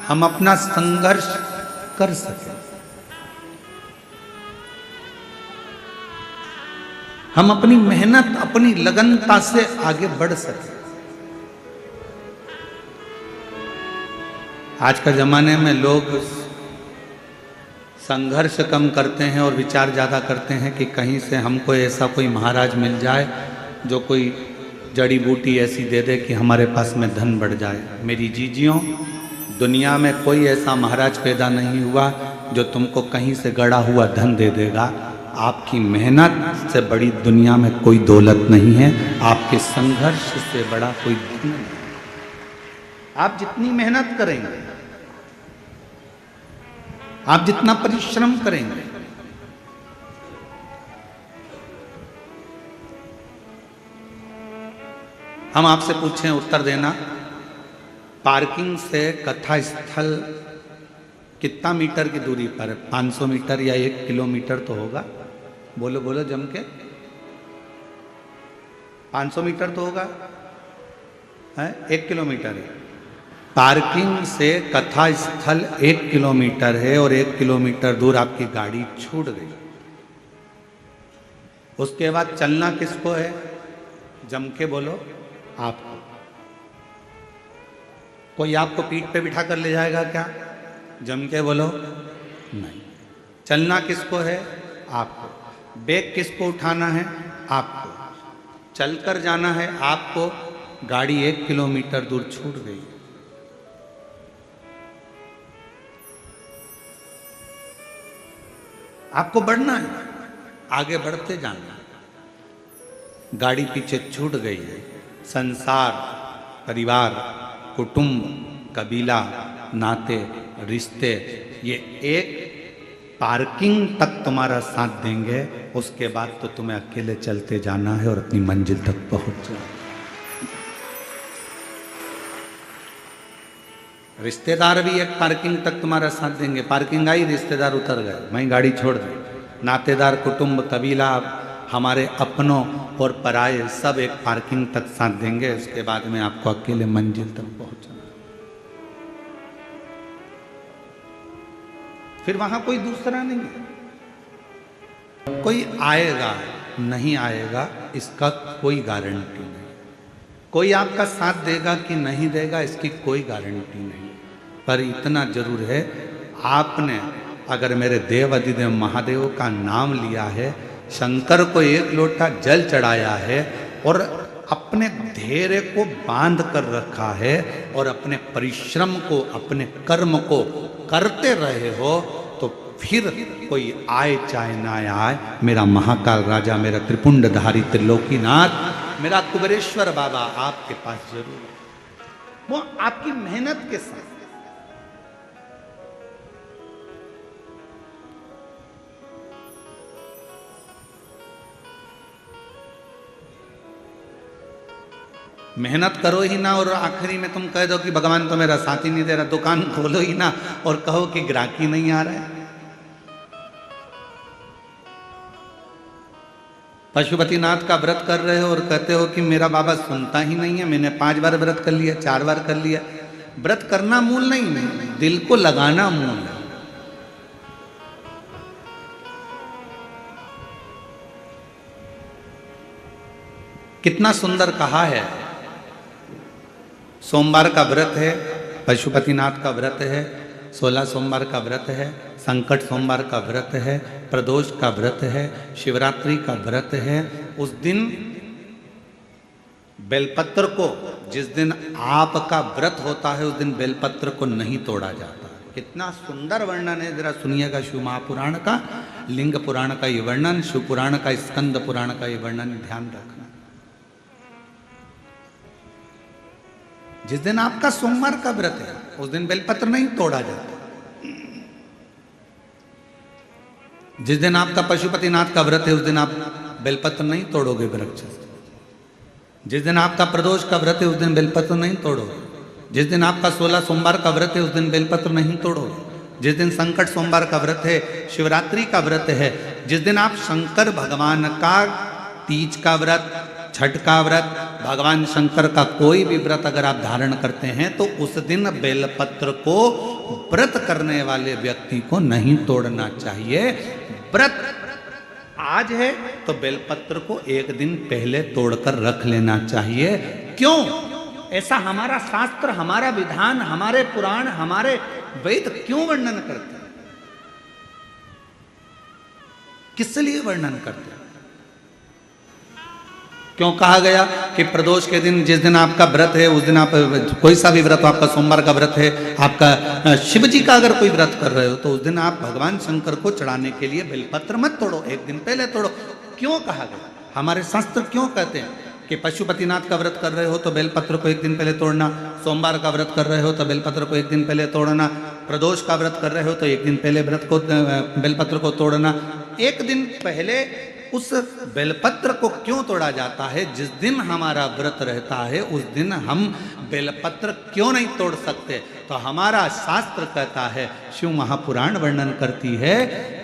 हम अपना संघर्ष कर सकें, हम अपनी मेहनत, अपनी लगनता से आगे बढ़ सकें। आज का जमाने में लोग संघर्ष कम करते हैं और विचार ज़्यादा करते हैं कि कहीं से हमको ऐसा कोई महाराज मिल जाए जो कोई जड़ी बूटी ऐसी दे दे कि हमारे पास में धन बढ़ जाए। मेरी जीजियों, दुनिया में कोई ऐसा महाराज पैदा नहीं हुआ जो तुमको कहीं से गड़ा हुआ धन दे देगा। आपकी मेहनत से बड़ी दुनिया में कोई दौलत नहीं है, आपके संघर्ष से बड़ा कोई धन नहीं। आप जितनी मेहनत करेंगे, आप जितना परिश्रम करेंगे, हम आपसे पूछें उत्तर देना, पार्किंग से कथा स्थल कितना मीटर की दूरी पर है? 500 मीटर या 1 किलोमीटर तो होगा। बोलो बोलो जम के। 500 मीटर तो होगा है? 1 किलोमीटर है। पार्किंग से कथा स्थल 1 किलोमीटर है और 1 किलोमीटर दूर आपकी गाड़ी छूट गई। उसके बाद चलना किसको है? जम के बोलो, आपको। कोई आपको पीठ पे बिठा कर ले जाएगा क्या? जम के बोलो, नहीं। चलना किसको है? आपको। बैग किसको उठाना है? आपको। चलकर जाना है आपको। गाड़ी 1 किलोमीटर दूर छूट गई। आपको बढ़ना है, आगे बढ़ते जाना है। गाड़ी पीछे छूट गई है। संसार, परिवार, कुटुंब, कबीला, नाते, रिश्ते, ये एक पार्किंग तक तुम्हारा साथ देंगे। उसके बाद तो तुम्हें अकेले चलते जाना है और अपनी मंजिल तक पहुंच जाना। रिश्तेदार भी एक पार्किंग तक तुम्हारा साथ देंगे। पार्किंग आई, रिश्तेदार उतर गए, वहीं गाड़ी छोड़ दी। नातेदार, कुटुंब, कबीला, हमारे अपनों और पराये सब एक पार्किंग तक साथ देंगे। उसके बाद में आपको अकेले मंजिल तक पहुंचना। फिर वहां कोई दूसरा नहीं है। कोई आएगा नहीं आएगा इसका कोई गारंटी नहीं। कोई आपका साथ देगा कि नहीं देगा इसकी कोई गारंटी नहीं। पर इतना जरूर है, आपने अगर मेरे देव अधिदेव महादेव का नाम लिया है, शंकर को 1 लोटा जल चढ़ाया है और अपने धैर्य को बांध कर रखा है और अपने परिश्रम को, अपने कर्म को करते रहे हो, तो फिर कोई आए चाहे ना आए, मेरा महाकाल राजा, मेरा त्रिपुंडधारी त्रिलोकीनाथ, मेरा कुबेरेश्वर बाबा आपके पास जरूर है। वो आपकी मेहनत के साथ। मेहनत करो ही ना और आखिरी में तुम कह दो कि भगवान तो मेरा साथ ही नहीं दे रहा। दुकान खोलो ही ना और कहो कि ग्राहकी नहीं आ रहा है। पशुपतिनाथ का व्रत कर रहे हो और कहते हो कि मेरा बाबा सुनता ही नहीं है। मैंने 5 बार व्रत कर लिया, 4 बार कर लिया। व्रत करना मूल नहीं है, दिल को लगाना मूल है। कितना सुंदर कहा है। सोमवार का व्रत है, पशुपतिनाथ का व्रत है, 16 सोमवार का व्रत है, संकट सोमवार का व्रत है, प्रदोष का व्रत है, शिवरात्रि का व्रत है। उस दिन बेलपत्र को, जिस दिन आपका व्रत होता है, उस दिन बेलपत्र को नहीं तोड़ा जाता। कितना सुंदर वर्णन है, जरा सुनिएगा। शिव महापुराण का, लिंग पुराण का ये वर्णन, शिव पुराण का, स्कंद पुराण का ये वर्णन ध्यान रखना। जिस दिन आपका सोमवार का व्रत है, उस दिन बेलपत्र नहीं तोड़ा जाता। जिस दिन आपका पशुपतिनाथ का व्रत है, उस दिन आप बेलपत्र नहीं तोड़ोगे वृक्ष से। जिस दिन आपका प्रदोष का व्रत है, उस दिन बेलपत्र नहीं तोड़ोगे। जिस दिन आपका 16 सोमवार का व्रत है, उस दिन बेलपत्र नहीं तोड़ोगे। जिस दिन संकट सोमवार का व्रत है, शिवरात्रि का व्रत है, जिस दिन आप शंकर भगवान का तीज का व्रत, छठ का व्रत, भगवान शंकर का कोई भी व्रत अगर आप धारण करते हैं, तो उस दिन बेलपत्र को व्रत करने वाले व्यक्ति को नहीं तोड़ना चाहिए। व्रत आज है तो बेलपत्र को 1 दिन पहले तोड़कर रख लेना चाहिए। क्यों? ऐसा हमारा शास्त्र, हमारा विधान, हमारे पुराण, हमारे वेद क्यों वर्णन करते हैं? किस लिए वर्णन करते हैं? क्यों कहा गया कि प्रदोष के दिन, जिस दिन आपका व्रत है, उस दिन आप कोई सा भी व्रत हो, आपका सोमवार का व्रत है, आपका शिव जी का अगर कोई व्रत कर रहे हो, तो उस दिन आप भगवान शंकर को चढ़ाने के लिए बेलपत्र मत तोड़ो, एक दिन पहले तोड़ो। क्यों कहा गया? हमारे शास्त्र क्यों कहते हैं कि पशुपतिनाथ का व्रत कर रहे हो तो बेलपत्र को एक दिन पहले तोड़ना, सोमवार का व्रत कर रहे हो तो बेलपत्र को एक दिन पहले तोड़ना, प्रदोष का व्रत कर रहे हो तो एक दिन पहले व्रत को बेलपत्र को तोड़ना। एक दिन पहले उस बेलपत्र को क्यों तोड़ा जाता है? जिस दिन हमारा व्रत रहता है उस दिन हम बेलपत्र क्यों नहीं तोड़ सकते? तो हमारा शास्त्र कहता है, शिव महापुराण वर्णन करती है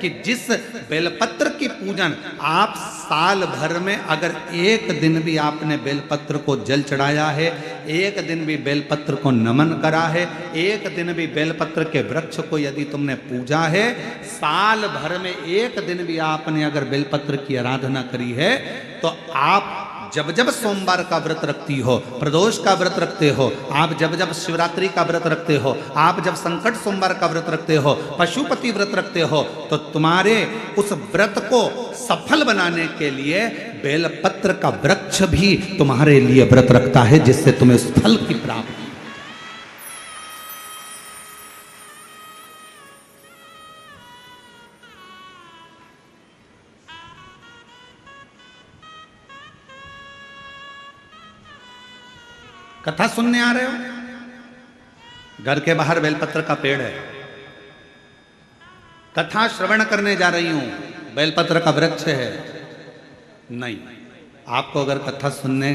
कि जिस बेलपत्र की पूजन आप साल भर में अगर एक दिन भी आपने बेलपत्र को जल चढ़ाया है, एक दिन भी बेलपत्र को नमन करा है, एक दिन भी बेलपत्र के वृक्ष को यदि तुमने पूजा है, साल भर में एक दिन भी आपने अगर बेलपत्र की आराधना करी है, तो आप जब जब सोमवार का व्रत रखती हो, प्रदोष का व्रत रखते हो, आप जब जब शिवरात्रि का व्रत रखते हो, आप जब संकट सोमवार का व्रत रखते हो, पशुपति व्रत रखते हो, तो तुम्हारे उस व्रत को सफल बनाने के लिए बेलपत्र का वृक्ष भी तुम्हारे लिए व्रत रखता है, जिससे तुम्हें उस फल की प्राप्ति। कथा सुनने आ रहे हो? घर के बाहर बेलपत्र का पेड़ है, कथा श्रवण करने जा रही हूं, बेलपत्र का वृक्ष है। नहीं, आपको अगर कथा सुनने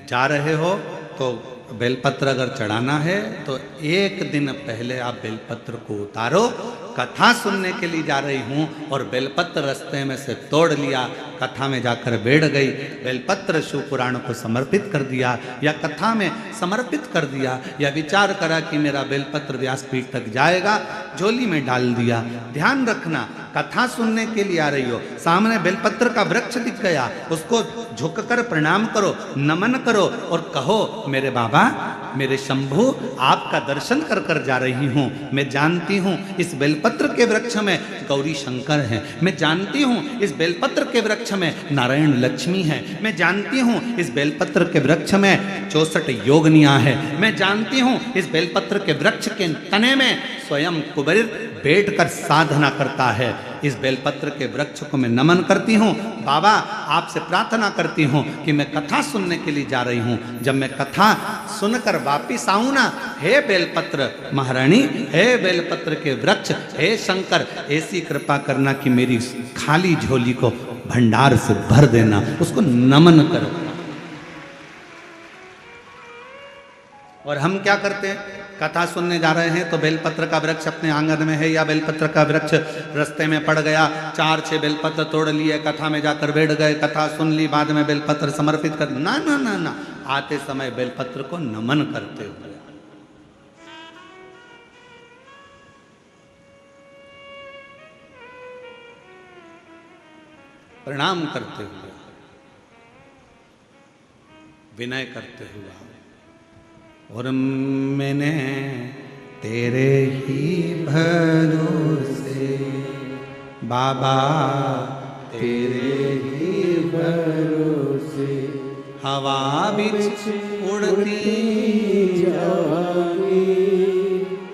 जा रहे हो तो बेलपत्र अगर चढ़ाना है तो एक दिन पहले आप बेलपत्र को उतारो। कथा सुनने के लिए जा रही हूं और बेलपत्र रास्ते में से तोड़ लिया, कथा में जाकर बैठ गई, बेलपत्र शिव पुराण को समर्पित कर दिया या कथा में समर्पित कर दिया, या विचार करा कि मेरा बेलपत्र व्यासपीठ तक जाएगा, झोली में डाल दिया। ध्यान रखना, कथा सुनने के लिए आ रही हो, सामने बेलपत्र का वृक्ष दिख गया, उसको झुककर प्रणाम करो, नमन करो और कहो, मेरे बाबा, मेरे शंभु, आपका दर्शन कर कर जा रही हूं। मैं जानती हूं इस बेलपत्र के वृक्ष में गौरी शंकर हैं, मैं जानती हूं इस बेलपत्र के वृक्ष में नारायण लक्ष्मी है, मैं जानती हूं इस बेलपत्र के वृक्ष में 64 योगनियां है, मैं जानती हूं इस बेलपत्र के वृक्ष के तने में स्वयं कुबेर बैठकर साधना करता है। इस बेलपत्र के वृक्ष को मैं नमन करती हूँ। बाबा, आपसे प्रार्थना करती हूँ कि मैं कथा सुनने के लिए जा रही हूँ, जब मैं कथा सुनकर वापिस आऊँ ना, हे बेलपत्र महारानी, हे बेलपत्र के वृक्ष, हे शंकर, ऐसी कृपा करना कि मेरी खाली झोली को भंडार से भर देना, उसको नमन करो। और हम क्या करते हैं? कथा सुनने जा रहे हैं तो बेलपत्र का वृक्ष अपने आंगन में है या बेलपत्र का वृक्ष रास्ते में पड़ गया, 4-6 बेलपत्र तोड़ लिए, कथा में जाकर बैठ गए, कथा सुन ली, बाद में बेलपत्र समर्पित कर, ना ना ना ना, आते समय बेलपत्र को नमन करते हुए, प्रणाम करते हुए, विनय करते हुए, और मैंने तेरे ही भरोसे बाबा, तेरे ही भरोसे हवा बिच उड़ती जाऊंगी,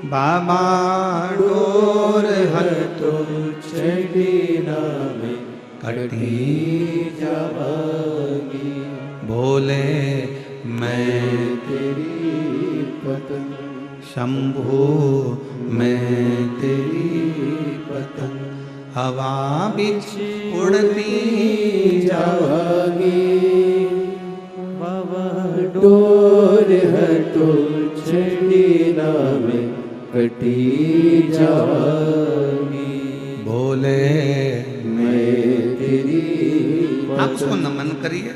बाबा डोर हर तुम छड़ीना में कटी जाऊंगी, बोले मैं तेरी पतंग, शंभु मैं तेरी पतंग, हवा बिच उड़ती जाऊंगी, बाबा डोर हटो छड़ीना में कटी जाऊंगी, बोले मैं तेरी आप उसको नमन करिए।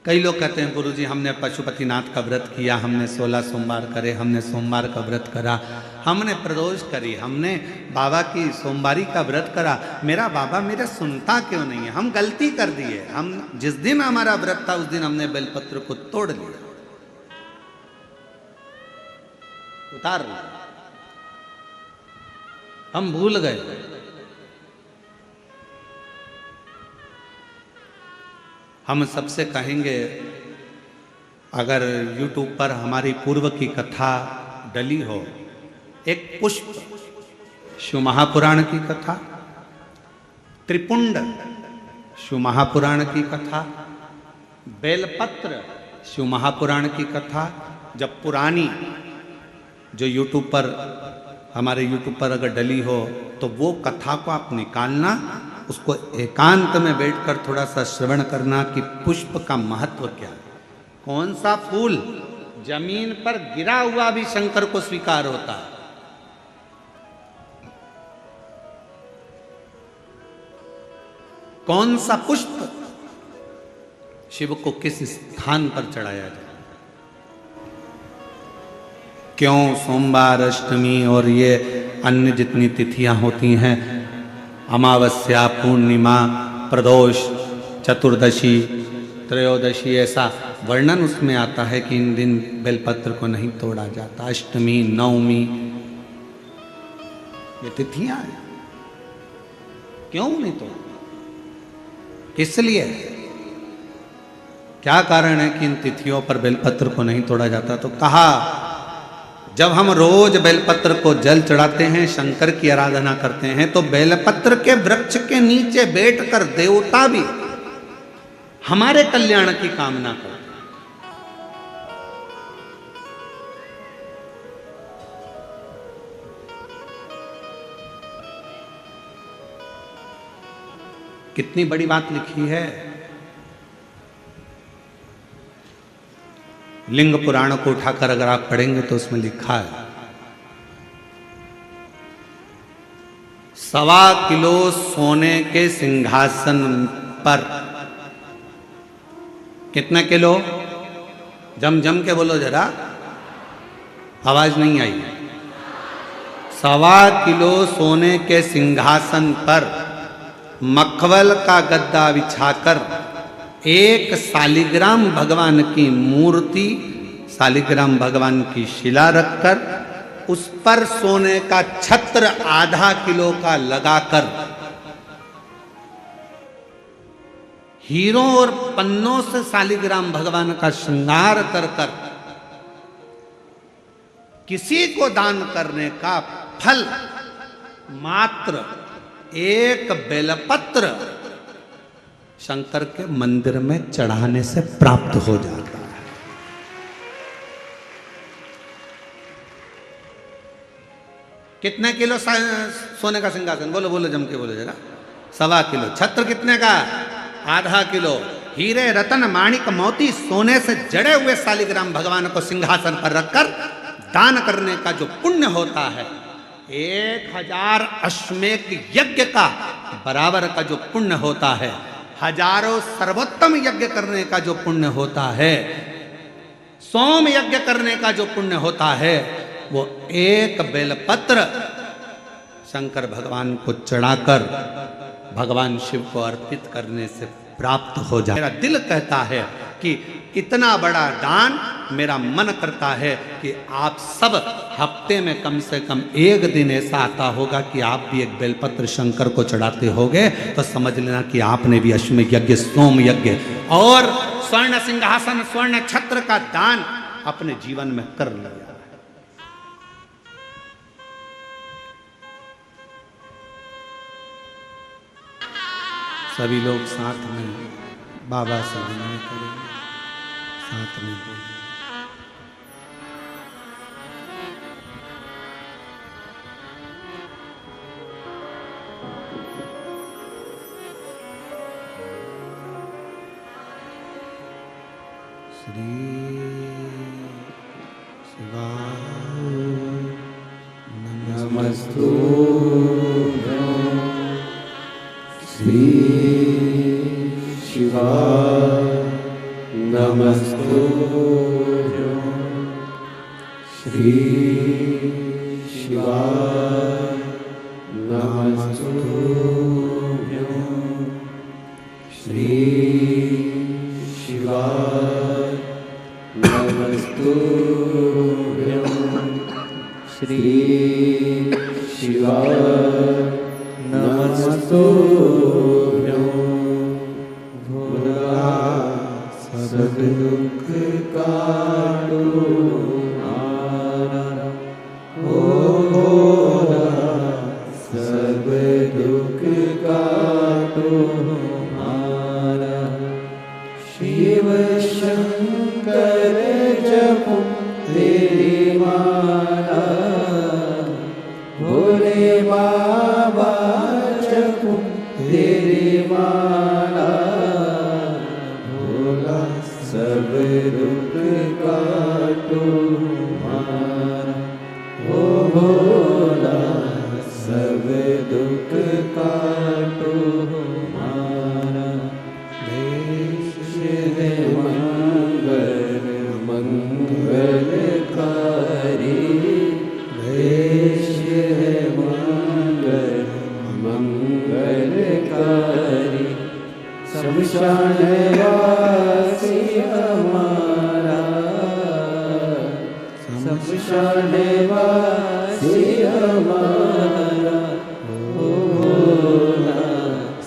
कई लोग कहते हैं, गुरुजी हमने पशुपतिनाथ का व्रत किया, हमने 16 सोमवार करे, हमने सोमवार का व्रत करा, हमने प्रदोष करी, हमने बाबा की सोमवारी का व्रत करा, मेरा बाबा मेरा सुनता क्यों नहीं है? हम गलती कर दिए, हम जिस दिन हमारा व्रत था उस दिन हमने बेलपत्र को तोड़ लिया, उतार लिया, हम भूल गए। हम सबसे कहेंगे, अगर YouTube पर हमारी पूर्व की कथा डली हो, एक पुष्प शिव महापुराण की कथा, त्रिपुंड शिव महापुराण की कथा, बेलपत्र शिव महापुराण की कथा, जब पुरानी जो YouTube पर हमारे YouTube पर अगर डली हो तो वो कथा को आप निकालना, उसको एकांत में बैठकर थोड़ा सा श्रवण करना कि पुष्प का महत्व क्या है। कौन सा फूल जमीन पर गिरा हुआ भी शंकर को स्वीकार होता है। कौन सा पुष्प शिव को किस स्थान पर चढ़ाया जाए। क्यों सोमवार, अष्टमी और ये अन्य जितनी तिथियां होती हैं, अमावस्या, पूर्णिमा, प्रदोष, चतुर्दशी, त्रयोदशी, ऐसा वर्णन उसमें आता है कि इन दिन बेलपत्र को नहीं तोड़ा जाता। अष्टमी, नवमी, ये तिथियां हैं, क्यों नहीं तोड़ा, किस लिए, क्या कारण है कि इन तिथियों पर बेलपत्र को नहीं तोड़ा जाता। तो कहा, जब हम रोज बेलपत्र को जल चढ़ाते हैं, शंकर की आराधना करते हैं, तो बेलपत्र के वृक्ष के नीचे बैठकर देवता भी हमारे कल्याण की कामना करते हैं। कितनी बड़ी बात लिखी है। लिंग पुराण को उठाकर अगर आप पढ़ेंगे तो उसमें लिखा है, 1.25 किलो सोने के सिंहासन पर, कितने किलो, जम जम के बोलो जरा, आवाज नहीं आई। 1.25 किलो सोने के सिंहासन पर मखमल का गद्दा बिछाकर एक शालिग्राम भगवान की मूर्ति, शालिग्राम भगवान की शिला रखकर उस पर सोने का छत्र 0.5 किलो का लगाकर हीरों और पन्नों से शालिग्राम भगवान का श्रृंगार कर कर किसी को दान करने का फल मात्र एक बेलपत्र शंकर के मंदिर में चढ़ाने से प्राप्त हो जाता है। कितने किलो सोने का सिंहासन, बोलो बोलो जम के बोलो जरा। 1.25 किलो। छत्र कितने का, 0.5 किलो। हीरे, रतन, माणिक, मोती, सोने से जड़े हुए शालिग्राम भगवान को सिंहासन पर रखकर दान करने का जो पुण्य होता है, 1000 अश्वमेध यज्ञ का बराबर का जो पुण्य होता है, हजारों सर्वोत्तम यज्ञ करने का जो पुण्य होता है, सोम यज्ञ करने का जो पुण्य होता है, वो एक बेलपत्र शंकर भगवान को चढ़ाकर भगवान शिव को अर्पित करने से प्राप्त हो जाए। मेरा दिल कहता है कि इतना बड़ा दान, मेरा मन करता है कि आप सब हफ्ते में कम से कम एक दिन ऐसा आता होगा कि आप भी एक बेलपत्र शंकर को चढ़ाते होगे, तो समझ लेना कि आपने भी अश्वमेध यज्ञ, सोम यज्ञ और स्वर्ण सिंहासन, स्वर्ण छत्र का दान अपने जीवन में कर लिया। सभी लोग साथ में बाबा से विनय करें, साथ में बोलें। श्री शिवाय नमस्तुभ्यं, श्री शिवाय नमस्तुभ्यं, श्री शिवाय नमस्तुभ्यं, श्री शिवाय नमस्तुभ्यं, श्री शिवाय नमस्तुभ्यं, भोला सब दुख काटो हमारा, हो भोला सब दुख काटो हमारा। शिव शंकर जपो तेरी माला, भोले बाबा जपो तेरी माला, भोला सब दुख काटो हमारा, ओ भोला सब दुख काटो हमारा। देश है मंगल मंगलकारी, देश है मंगल मंगलकारी, शमशान वासी हमारा, शमशान वासी हमारा, ओ भोला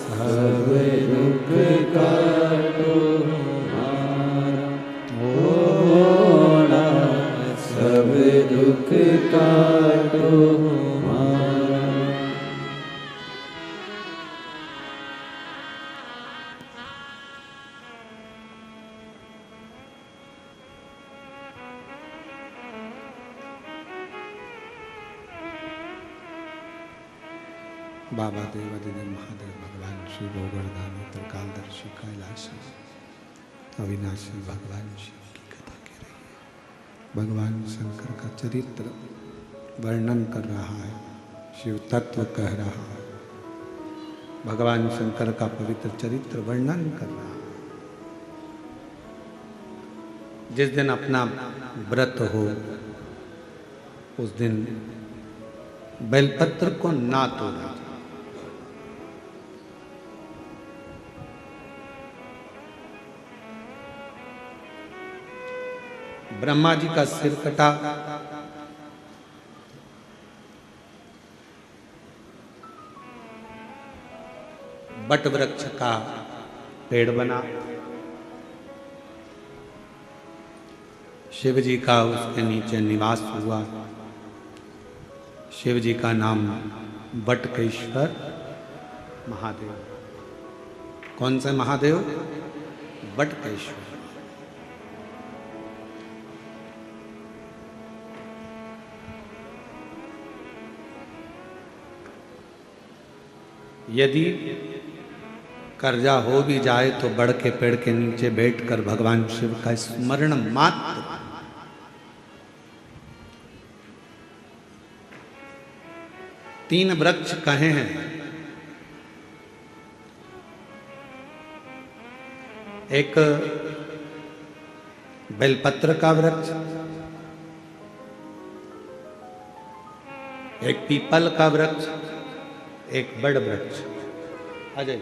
सब दुख काटो हमारा, ओ भोला सब दुख काटो हमारा। बाबा देवादिदेव महादेव भगवान श्री गोवर्धन त्रिकालदर्शी कैलाशी अविनाशी भगवान शिव की कथा कह रही है। भगवान शंकर का चरित्र वर्णन कर रहा है, शिव तत्व कह रहा है, भगवान शंकर का पवित्र चरित्र वर्णन कर रहा है। जिस दिन अपना व्रत हो उस दिन बेलपत्र को ना तोड़ना। ब्रह्मा जी का सिर कटा, बट वृक्ष का पेड़ बना, शिव जी का उसके नीचे निवास हुआ। शिव जी का नाम बटकेश्वर महादेव। कौन से महादेव? बटकेश्वर। यदि कर्जा हो भी जाए तो बड़ के पेड़ के नीचे बैठकर भगवान शिव का स्मरण मात्र, तीन वृक्ष कहे हैं, एक बेलपत्र का वृक्ष, एक पीपल का वृक्ष, एक बड़ वृक्ष। अजय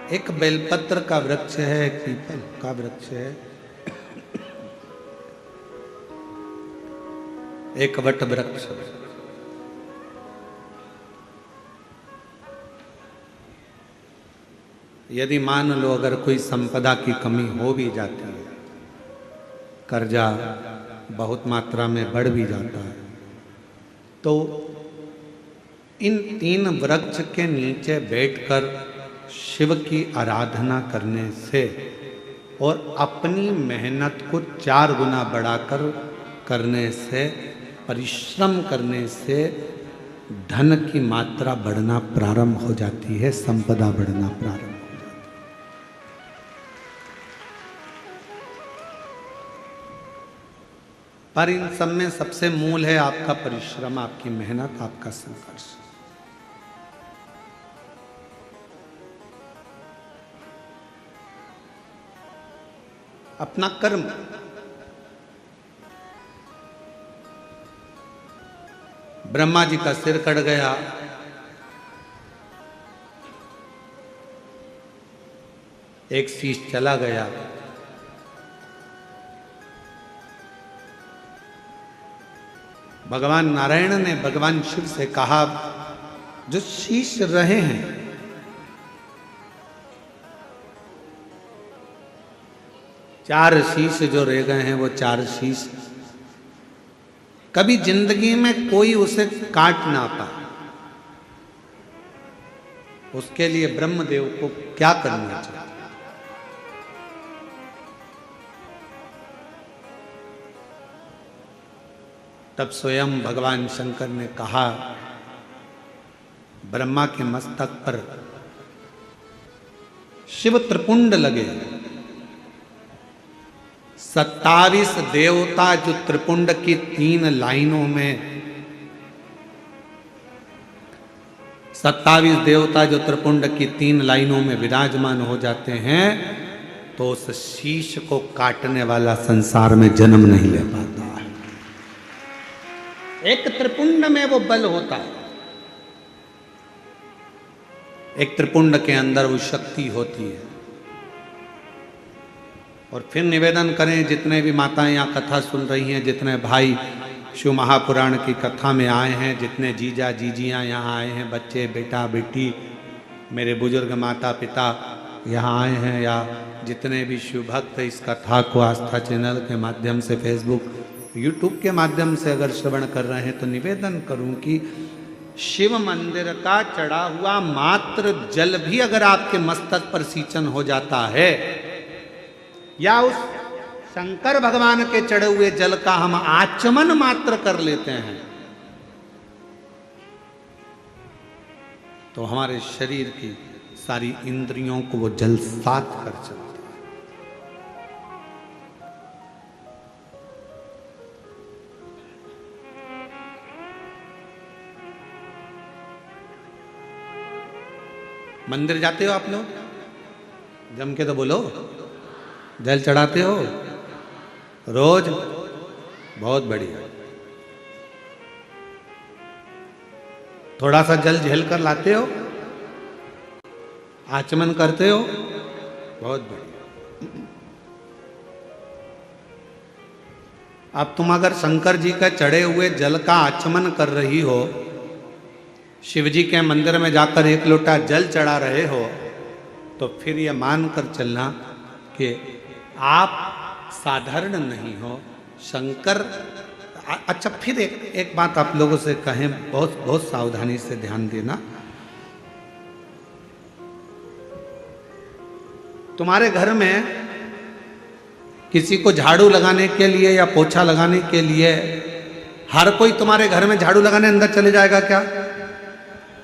एक बेलपत्र का वृक्ष है, एक पीपल का वृक्ष है, एक वट वृक्ष। यदि मान लो अगर कोई संपदा की कमी हो भी जाती है, कर्जा बहुत मात्रा में बढ़ भी जाता है, तो इन तीन वृक्ष के नीचे बैठकर शिव की आराधना करने से और अपनी मेहनत को 4 गुना बढ़ाकर करने से, परिश्रम करने से धन की मात्रा बढ़ना प्रारंभ हो जाती है, संपदा बढ़ना प्रारंभ हो जाती है। पर इन सब में सबसे मूल है आपका परिश्रम, आपकी मेहनत, आपका संघर्ष। अपना कर्म। ब्रह्मा जी का सिर कट गया, एक शीश चला गया। भगवान नारायण ने भगवान शिव से कहा, जो शीश रहे हैं, चार शीश जो रह गए हैं, वो चार शीश कभी जिंदगी में कोई उसे काट ना पाए। उसके लिए ब्रह्मदेव को क्या करना चाहिए? तब स्वयं भगवान शंकर ने कहा, ब्रह्मा के मस्तक पर शिव त्रिपुंड लगे। 27 देवता जो त्रिपुंड की 3 लाइनों में, 27 देवता जो त्रिपुंड की 3 लाइनों में विराजमान हो जाते हैं, तो उस शीश को काटने वाला संसार में जन्म नहीं ले पाता है। एक त्रिपुंड में वो बल होता है, एक त्रिपुंड के अंदर वो शक्ति होती है। और फिर निवेदन करें, जितने भी माताएं यहाँ कथा सुन रही हैं, जितने भाई शिव महापुराण की कथा में आए हैं, जितने जीजा जीजियाँ यहाँ आए हैं, बच्चे बेटा बेटी, मेरे बुजुर्ग माता पिता यहाँ आए हैं, या जितने भी शिव भक्त इस कथा को आस्था चैनल के माध्यम से, फेसबुक यूट्यूब के माध्यम से अगर श्रवण कर रहे हैं, तो निवेदन करूं कि शिव मंदिर का चढ़ा हुआ मात्र जल भी अगर आपके मस्तक पर सिंचन हो जाता है, या उस शंकर भगवान के चढ़े हुए जल का हम आचमन मात्र कर लेते हैं, तो हमारे शरीर की सारी इंद्रियों को वो जल सात कर चलता है। मंदिर जाते हो आप लोग? जम के तो बोलो। जल चढ़ाते हो रोज? बहुत बढ़िया। थोड़ा सा जल झेल कर लाते हो, आचमन करते हो, बहुत बढ़िया। अब तुम अगर शंकर जी का चढ़े हुए जल का आचमन कर रही हो, शिव जी के मंदिर में जाकर 1 लोटा जल चढ़ा रहे हो, तो फिर ये मान कर चलना कि आप साधारण नहीं हो। शंकर, अच्छा फिर एक बात आप लोगों से कहें, बहुत सावधानी से ध्यान देना। तुम्हारे घर में किसी को झाड़ू लगाने के लिए या पोछा लगाने के लिए, हर कोई तुम्हारे घर में झाड़ू लगाने अंदर चले जाएगा क्या?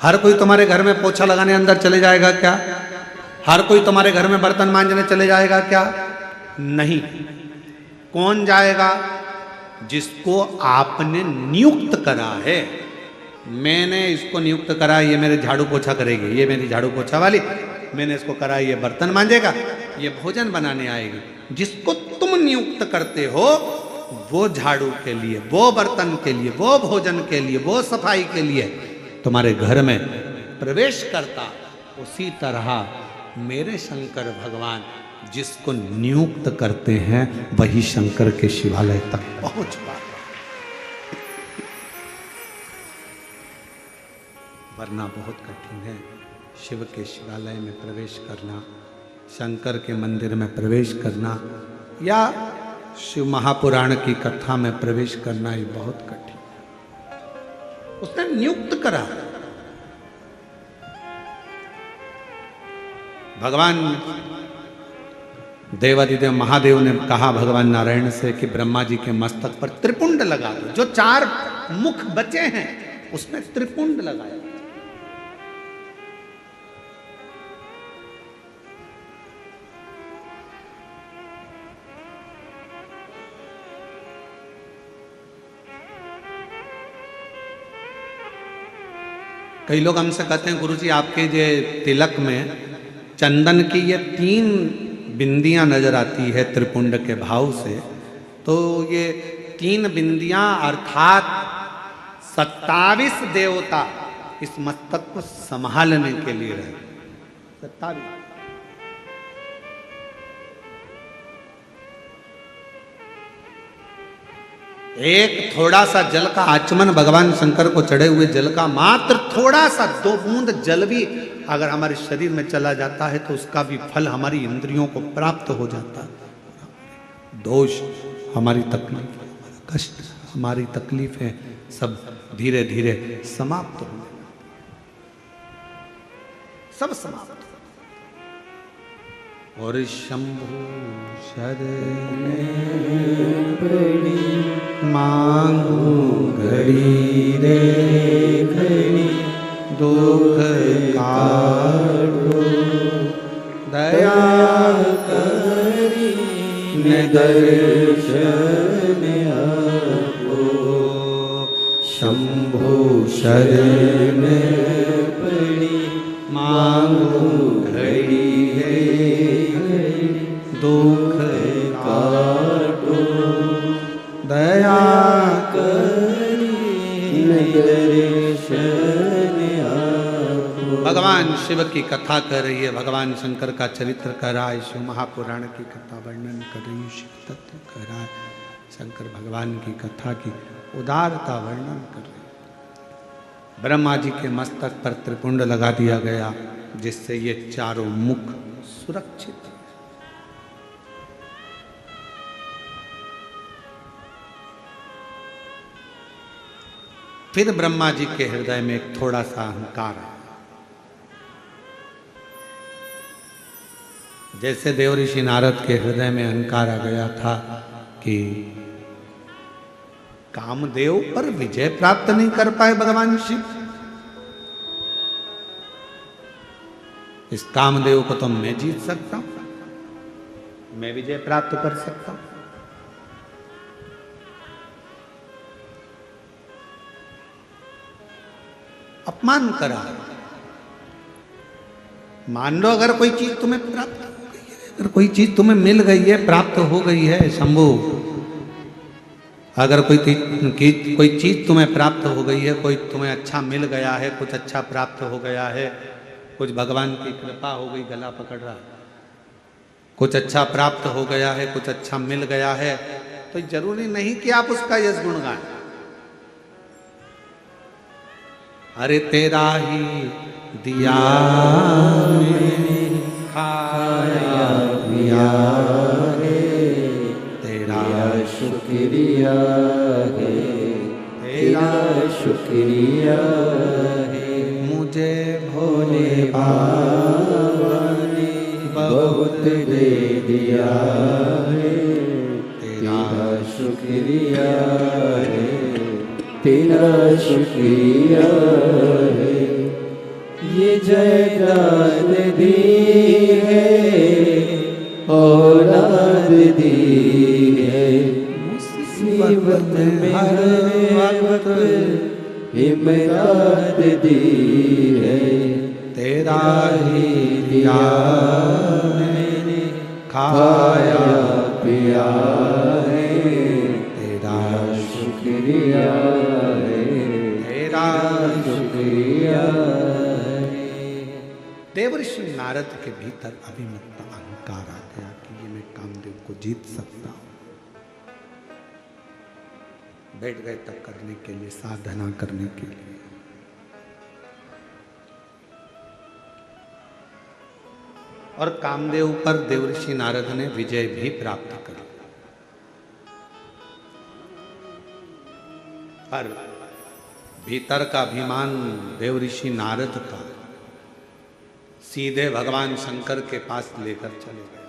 हर कोई तुम्हारे घर में पोछा लगाने अंदर चले जाएगा क्या? हर कोई तुम्हारे घर में बर्तन मांजने चले जाएगा क्या? नहीं। कौन जाएगा? जिसको आपने नियुक्त करा है। मैंने इसको नियुक्त करा, ये मेरे झाड़ू पोछा करेगी, ये मेरी झाड़ू पोछा वाली, मैंने इसको करा, ये बर्तन मांजेगा, ये भोजन बनाने आएगी। जिसको तुम नियुक्त करते हो, वो झाड़ू के लिए, वो बर्तन के लिए, वो भोजन के लिए, वो सफाई के लिए तुम्हारे घर में प्रवेश करता। उसी तरह मेरे शंकर भगवान जिसको नियुक्त करते हैं, वही शंकर के शिवालय तक पहुंच पाता। वरना बहुत कठिन है शिव के शिवालय में प्रवेश करना, शंकर के मंदिर में प्रवेश करना, या शिव महापुराण की कथा में प्रवेश करना, ये बहुत कठिन। उसने नियुक्त करा। भगवान देवादिदेव महादेव ने कहा भगवान नारायण से कि ब्रह्मा जी के मस्तक पर त्रिपुंड लगा दो। जो 4 मुख बचे हैं उसमें त्रिपुंड लगाया। कई लोग हमसे कहते हैं गुरुजी आपके ये तिलक में चंदन की ये 3 बिंदियां नजर आती है त्रिपुंड के भाव से, तो ये 3 बिंदियां अर्थात 27 देवता इस मस्तक को संभालने के लिए रहे। 27 एक थोड़ा सा जल का आचमन भगवान शंकर को चढ़े हुए जल का मात्र थोड़ा सा 2 बूंद जल भी अगर हमारे शरीर में चला जाता है तो उसका भी फल हमारी इंद्रियों को प्राप्त हो जाता है। दोष, हमारी तकलीफ, हमारा कष्ट, हमारी तकलीफें सब धीरे धीरे समाप्त हो, सब समाप्त। और शंभु शरण पड़ी मांगू घड़ी रे घड़ी, दुख काटो दया करी दर्शन आपो। शंभु शरण पड़ी मांगू घड़ी दुख काटो दया करी दर्शन आपो। भगवान शिव की कथा कर रही है, भगवान शंकर का चरित्र कर रहा है, शिव महापुराण की कथा वर्णन कर रही है, शिव तत्व कर रहा है, शंकर भगवान की कथा की उदारता वर्णन कर रही है। ब्रह्मा जी के मस्तक पर त्रिपुंड लगा दिया गया जिससे ये चारों मुख सुरक्षित। फिर ब्रह्मा जी के हृदय में एक थोड़ा सा अहंकार है। जैसे देवऋषि नारद के हृदय में अहंकार आ गया था कि कामदेव पर विजय प्राप्त नहीं कर पाए भगवान शिव, इस कामदेव को तो मैं जीत सकता हूं, मैं विजय प्राप्त कर सकता हूं। अपमान करा। मान लो अगर कोई चीज तुम्हें प्राप्त हो गई है, अगर कोई चीज तुम्हें मिल गई है, प्राप्त हो गई है शंभु, अगर कोई चीज तुम्हें प्राप्त हो गई है, कोई तुम्हें अच्छा मिल गया है, कुछ अच्छा प्राप्त हो गया है, कुछ भगवान की कृपा हो गई, गला पकड़ रहा, कुछ अच्छा प्राप्त हो गया है, कुछ अच्छा मिल गया है, तो जरूरी नहीं कि आप उसका यश गुण गाएं। अरे तेरा ही दिया खाया पिया है, तेरा शुक्रिया है, तेरा शुक्रिया है, मुझे भोले बाबा ने बहुत दे दिया है, तेरा शुक्रिया है, तेरा शुक्रिया है। ये जायदाद दी है, औलाद दी है, मुसीबत में हर वक्त इमदाद दी है, तेरा ही दिया मैंने खाया पिया है, तेरा शुक्रिया है, तेरा शुक्रिया है। देवऋषि नारद के भीतर अभिमत अहंकार आ गया कि ये मैं कामदेव को जीत सकता हूं। बैठ गए तब करने के लिए, साधना करने के लिए। और कामदेव पर देवऋषि नारद ने विजय भी प्राप्त करी। पर भीतर का अभिमान देवऋषि नारद का सीधे भगवान शंकर के पास लेकर चले गए।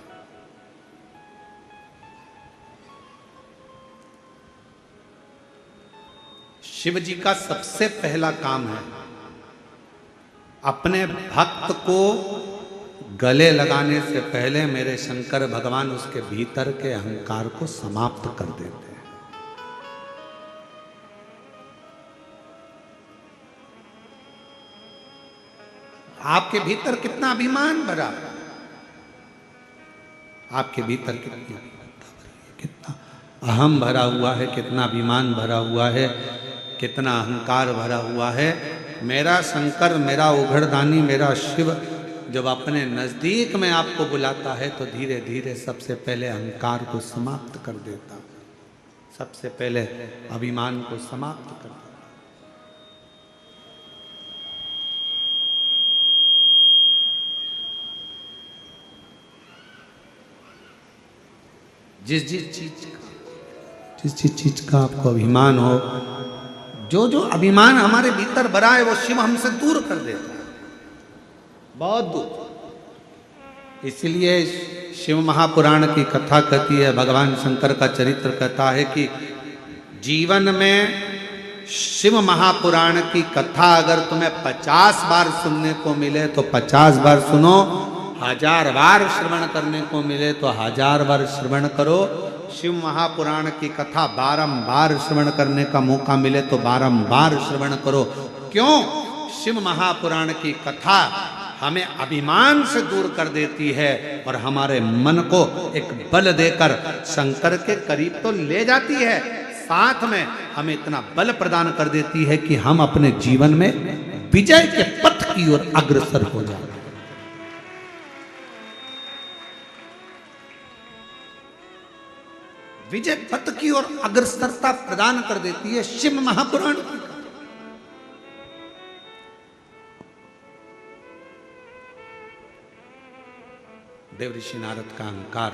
शिव जी का सबसे पहला काम है अपने भक्त को गले लगाने से पहले मेरे शंकर भगवान उसके भीतर के अहंकार को समाप्त कर देते हैं। आपके भीतर कितना अभिमान भरा, आपके भीतर कितना अहम भरा हुआ है, कितना अभिमान भरा हुआ है, कितना अहंकार भरा हुआ है। मेरा शंकर, मेरा उघड़दानी, मेरा शिव जब अपने नजदीक में आपको बुलाता है तो धीरे धीरे सबसे पहले अहंकार को समाप्त कर देता, सबसे पहले अभिमान को समाप्त कर देता। जिस चीज का आपको अभिमान हो, जो जो अभिमान हमारे भीतर भरा है वो शिव हमसे दूर कर देता है, बहुत दूर। इसलिए शिव महापुराण की कथा कहती है, भगवान शंकर का चरित्र कहता है कि जीवन में शिव महापुराण की कथा अगर तुम्हें 50 बार सुनने को मिले तो 50 बार सुनो, 1000 बार श्रवण करने को मिले तो 1000 बार श्रवण करो। शिव महापुराण की कथा बारंबार श्रवण करने का मौका मिले तो बारंबार श्रवण करो। क्यों? शिव महापुराण की कथा हमें अभिमान से दूर कर देती है और हमारे मन को एक बल देकर शंकर के करीब तो ले जाती है, साथ में हमें इतना बल प्रदान कर देती है कि हम अपने जीवन में विजय के पथ की ओर अग्रसर हो जाए। विजय पथ की ओर अग्रसरता प्रदान कर देती है शिव महापुराण। देवऋषि नारद का अहंकार,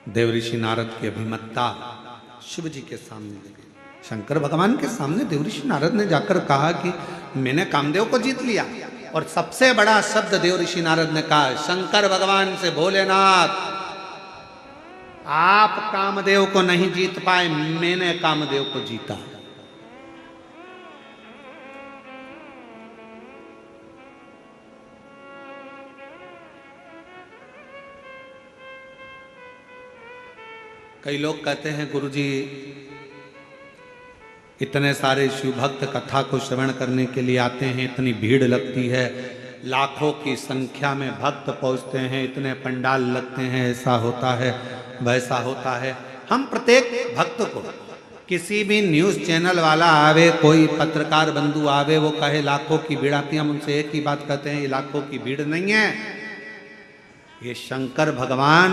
देवऋषि नारद की अभिमत्ता शिव जी के सामने लगी। शंकर भगवान के सामने देवऋषि नारद ने जाकर कहा कि मैंने कामदेव को जीत लिया, और सबसे बड़ा शब्द देवऋषि नारद ने कहा शंकर भगवान से, भोलेनाथ आप कामदेव को नहीं जीत पाए, मैंने कामदेव को जीता। कई लोग कहते हैं गुरुजी इतने सारे शिव भक्त कथा को श्रवण करने के लिए आते हैं, इतनी भीड़ लगती है, लाखों की संख्या में भक्त पहुंचते हैं, इतने पंडाल लगते हैं, ऐसा होता है वैसा होता है। हम प्रत्येक भक्त को, किसी भी न्यूज़ चैनल वाला आवे, कोई पत्रकार बंधु आवे, वो कहे लाखों की भीड़ आती है, हम उनसे एक ही बात कहते हैं, ये लाखों की भीड़ नहीं है, ये शंकर भगवान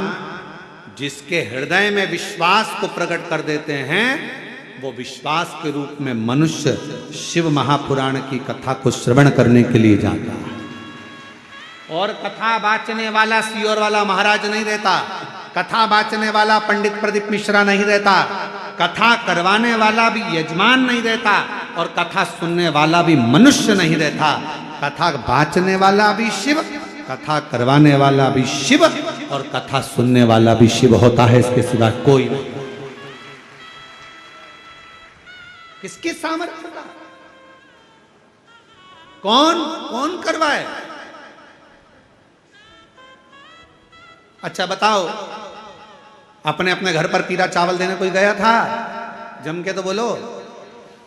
जिसके हृदय में विश्वास को प्रकट कर देते हैं, वो विश्वास के रूप में मनुष्य शिव महापुराण की कथा को श्रवण करने के लिए जाता है। और कथा वाचने वाला सियोर वाला महाराज नहीं रहता, कथा वाचने वाला पंडित प्रदीप मिश्रा नहीं रहता, कथा करवाने वाला भी यजमान नहीं रहता, और कथा सुनने वाला भी मनुष्य नहीं रहता। कथा वाचने वाला भी शिव, कथा करवाने वाला भी शिव, और कथा सुनने वाला भी शिव होता है, इसके सिवा कोई नहीं। किसके सामर्थ्य का? कौन कौन करवाए? अच्छा बताओ, अपने अपने घर पर पीरा चावल देने कोई गया था? जम के तो बोलो।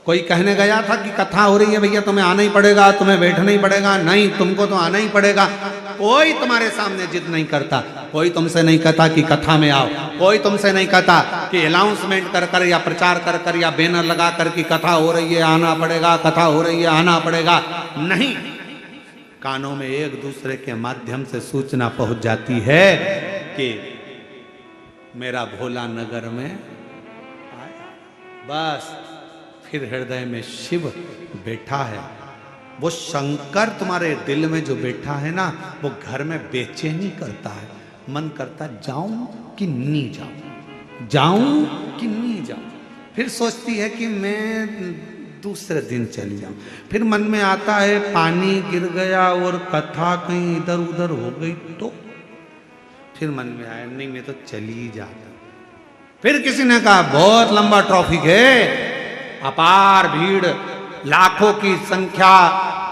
कोई कहने गया था कि कथा हो रही है भैया तुम्हें आना ही पड़ेगा, तुम्हें बैठना ही पड़ेगा? नहीं, तुमको तो आना ही पड़ेगा। कोई तुम्हारे सामने जिद नहीं करता, कोई तुमसे नहीं कहता कि कथा में आओ, कोई तुमसे नहीं कहता कि अनाउंसमेंट कर कर या प्रचार कर कर या बैनर लगा कर कि कथा हो रही है आना पड़ेगा, कथा हो रही है आना पड़ेगा। नहीं, कानों में एक दूसरे के माध्यम से सूचना पहुंच जाती है कि मेरा भोला नगर में आया, बस फिर हृदय में शिव बैठा है। वो शंकर तुम्हारे दिल में जो बैठा है ना, वो घर में बेचैनी करता है, मन करता जाऊं कि नहीं जाऊं, जाऊं कि नहीं जाऊं। फिर सोचती है कि मैं दूसरे दिन चली जाऊं। फिर मन में आता है पानी गिर गया और कथा कहीं इधर उधर हो गई तो फिर मन में आया नहीं मैं तो चली ही जाता। फिर किसी ने कहा बहुत लंबा ट्रैफिक है, अपार भीड़, लाखों की संख्या,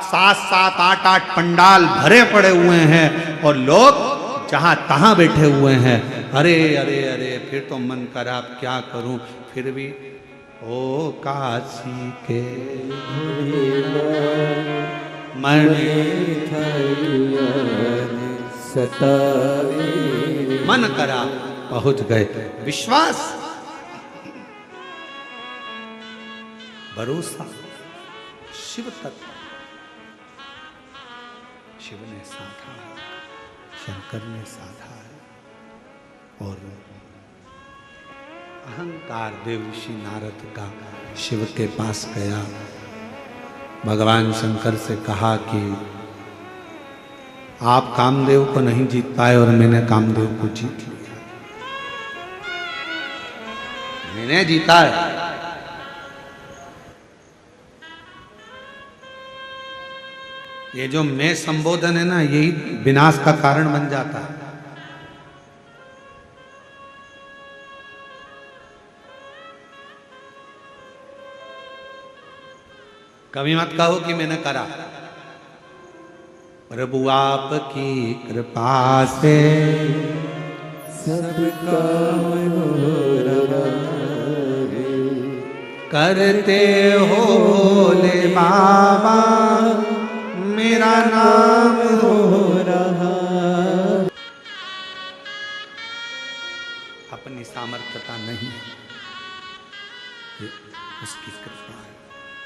7-7, 8-8 पंडाल भरे पड़े हुए हैं और लोग जहां तहां बैठे हुए हैं। अरे अरे अरे, फिर तो मन करा अब क्या करूं, फिर भी ओ काशी के मणि सताए मन करा पहुंच गए। विश्वास, भरोसा शिव तत्व, शिव ने साधा है, शंकर ने साधा है। और अहंकार देवऋषि नारद का शिव के पास गया, भगवान शंकर से कहा कि आप कामदेव को नहीं जीत पाए और मैंने कामदेव को जीत लिया, मैंने जीता है। ये जो मैं संबोधन है ना, यही विनाश का कारण बन जाता है। कभी मत कहो कि मैंने करा। प्रभु आपकी कृपा से सबका हो रहा है, करते हो भोले बाबा मेरा नाम हो रहा। अपनी सामर्थ्यता नहीं है, ये उसकी कृपा है,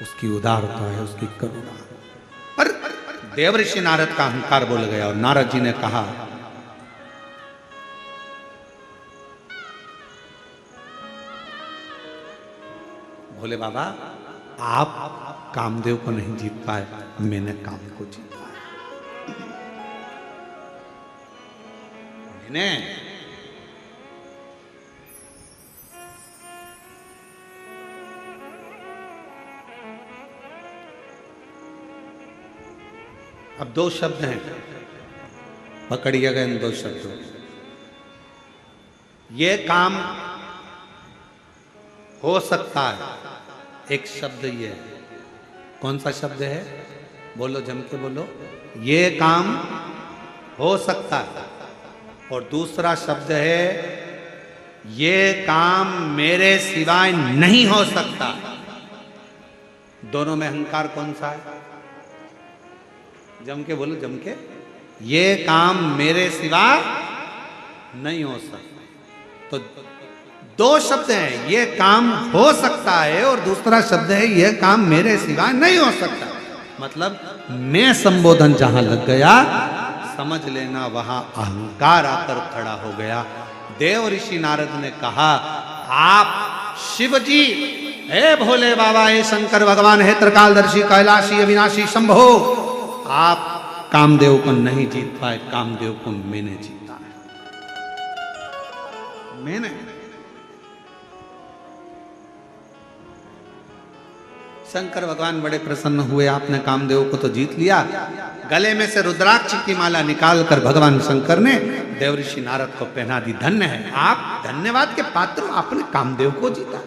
उसकी उदारता है, उसकी करुणा है। पर देवऋषि नारद का अहंकार बोल गया और नारद जी ने कहा, भोले बाबा आप कामदेव को नहीं जीत पाए, मैंने काम को जीता है। मैंने अब दो शब्द हैं, पकड़िएगा इन दो शब्दों। ये काम हो सकता है, एक शब्द ये है। कौन सा शब्द है? बोलो, जम के बोलो। ये काम हो सकता है। और दूसरा शब्द है, ये काम मेरे सिवाय नहीं हो सकता। दोनों में अहंकार कौन सा है? जम के बोलो, जम के। ये काम मेरे सिवा नहीं हो सकता। तो दो शब्द हैं, ये काम हो सकता है और दूसरा शब्द है, ये काम मेरे सिवा नहीं हो सकता। मतलब मैं संबोधन जहां लग गया, समझ लेना वहां अहंकार आकर खड़ा हो गया। देव ऋषि नारद ने कहा, आप शिव जी, हे भोले बाबा, हे शंकर भगवान, हे त्रिकालदर्शी, कैलाशी, अविनाशी, शंभो, आप कामदेव को नहीं जीत पाए, कामदेव को मैंने जीता है। मैंने। शंकर भगवान बड़े प्रसन्न हुए, आपने कामदेव को तो जीत लिया। गले में से रुद्राक्ष की माला निकालकर भगवान शंकर ने देवऋषि नारद को पहना दी। धन्य है आप, धन्यवाद के पात्र, आपने कामदेव को जीता।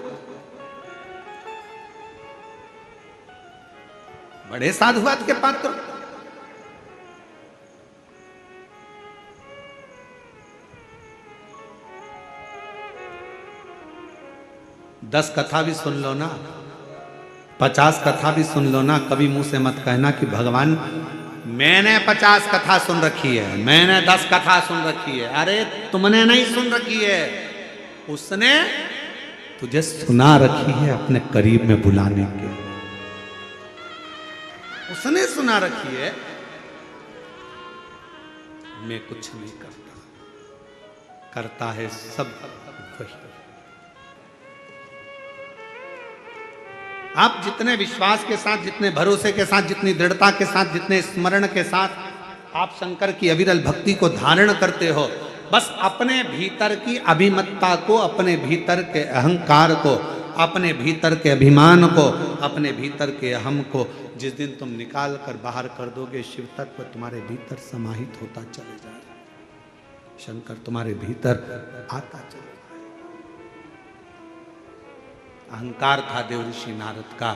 बड़े साधुवाद के पात्र। दस कथा भी सुन लो ना, 50 कथा भी सुन लो ना, कभी मुंह से मत कहना कि भगवान मैंने 50 कथा सुन रखी है, मैंने 10 कथा सुन रखी है। अरे तुमने नहीं सुन रखी है, उसने तुझे सुना रखी है अपने करीब में बुलाने के। उसने सुना रखी है। मैं कुछ नहीं करता, करता है सब वही। आप जितने विश्वास के साथ, जितने भरोसे के साथ, जितनी दृढ़ता के साथ, जितने स्मरण के साथ आप शंकर की अविरल भक्ति को धारण करते हो, बस अपने भीतर की अभिमत्ता को, अपने भीतर के अहंकार को, अपने भीतर के अभिमान को, अपने भीतर के अहम को जिस दिन तुम निकाल कर बाहर कर दोगे, शिव तत्व तुम्हारे भीतर समाहित होता चले जाएगा। शंकर तुम्हारे भीतर आता चले। अहंकार था देवऋषि नारद का,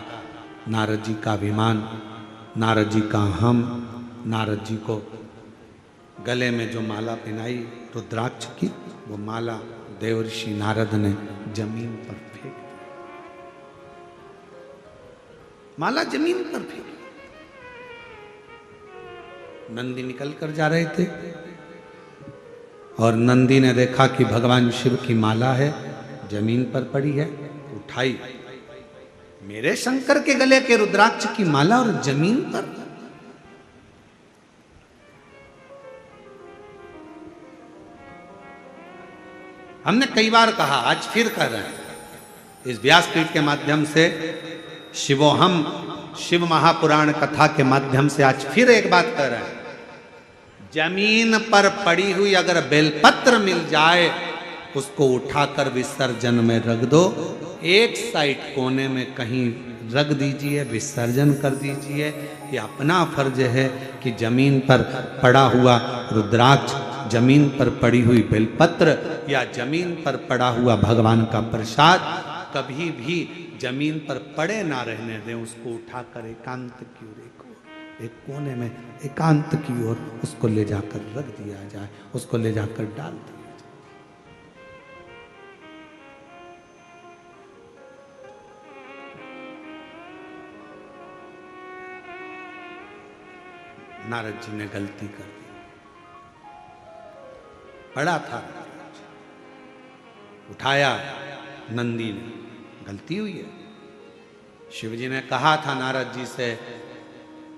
नारद जी का अभिमान, नारद जी का हम। नारद जी को गले में जो माला पहनाई रुद्राक्ष की, वो माला देवऋषि नारद ने जमीन पर फेंक दी। माला जमीन पर फेंकी। नंदी निकल कर जा रहे थे और नंदी ने देखा कि भगवान शिव की माला है, जमीन पर पड़ी है, उठाई। मेरे शंकर के गले के रुद्राक्ष की माला और जमीन पर। हमने कई बार कहा, आज फिर कह रहे हैं, इस व्यासपीठ के माध्यम से शिवोहम शिव महापुराण कथा के माध्यम से आज फिर एक बात कह रहे हैं। जमीन पर पड़ी हुई अगर बेलपत्र मिल जाए उसको उठाकर विसर्जन में रख दो, एक साइड कोने में कहीं रख दीजिए, विसर्जन कर दीजिए। ये अपना फर्ज है कि जमीन पर पड़ा हुआ रुद्राक्ष, जमीन पर पड़ी हुई बेलपत्र या जमीन पर पड़ा हुआ भगवान का प्रसाद कभी भी जमीन पर पड़े ना रहने दें। उसको उठाकर एकांत की ओर, एक कोने में एकांत की ओर उसको ले जाकर रख दिया जाए, उसको ले जाकर डाल दिया जाए। नारद जी ने गलती कर दी, पड़ा था, उठाया नंदी ने, गलती हुई है। शिव जी ने कहा था नारद जी से,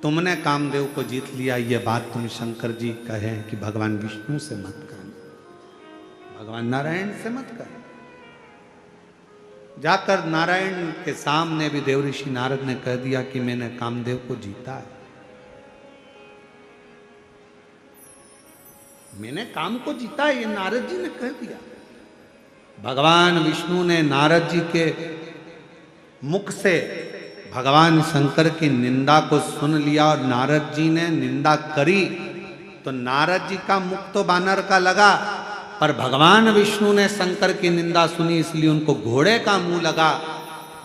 तुमने कामदेव को जीत लिया, ये बात तुम शंकर जी कहें कि भगवान विष्णु से मत कहना, भगवान नारायण से मत कहना। जाकर नारायण के सामने भी देव ऋषि नारद ने कह दिया कि मैंने कामदेव को जीता है, मैंने काम को जीता है, ये नारद जी ने कह दिया। भगवान विष्णु ने नारद जी के मुख से भगवान शंकर की निंदा को सुन लिया और नारद जी ने निंदा करी तो नारद जी का मुख तो बानर का लगा, पर भगवान विष्णु ने शंकर की निंदा सुनी इसलिए उनको घोड़े का मुंह लगा।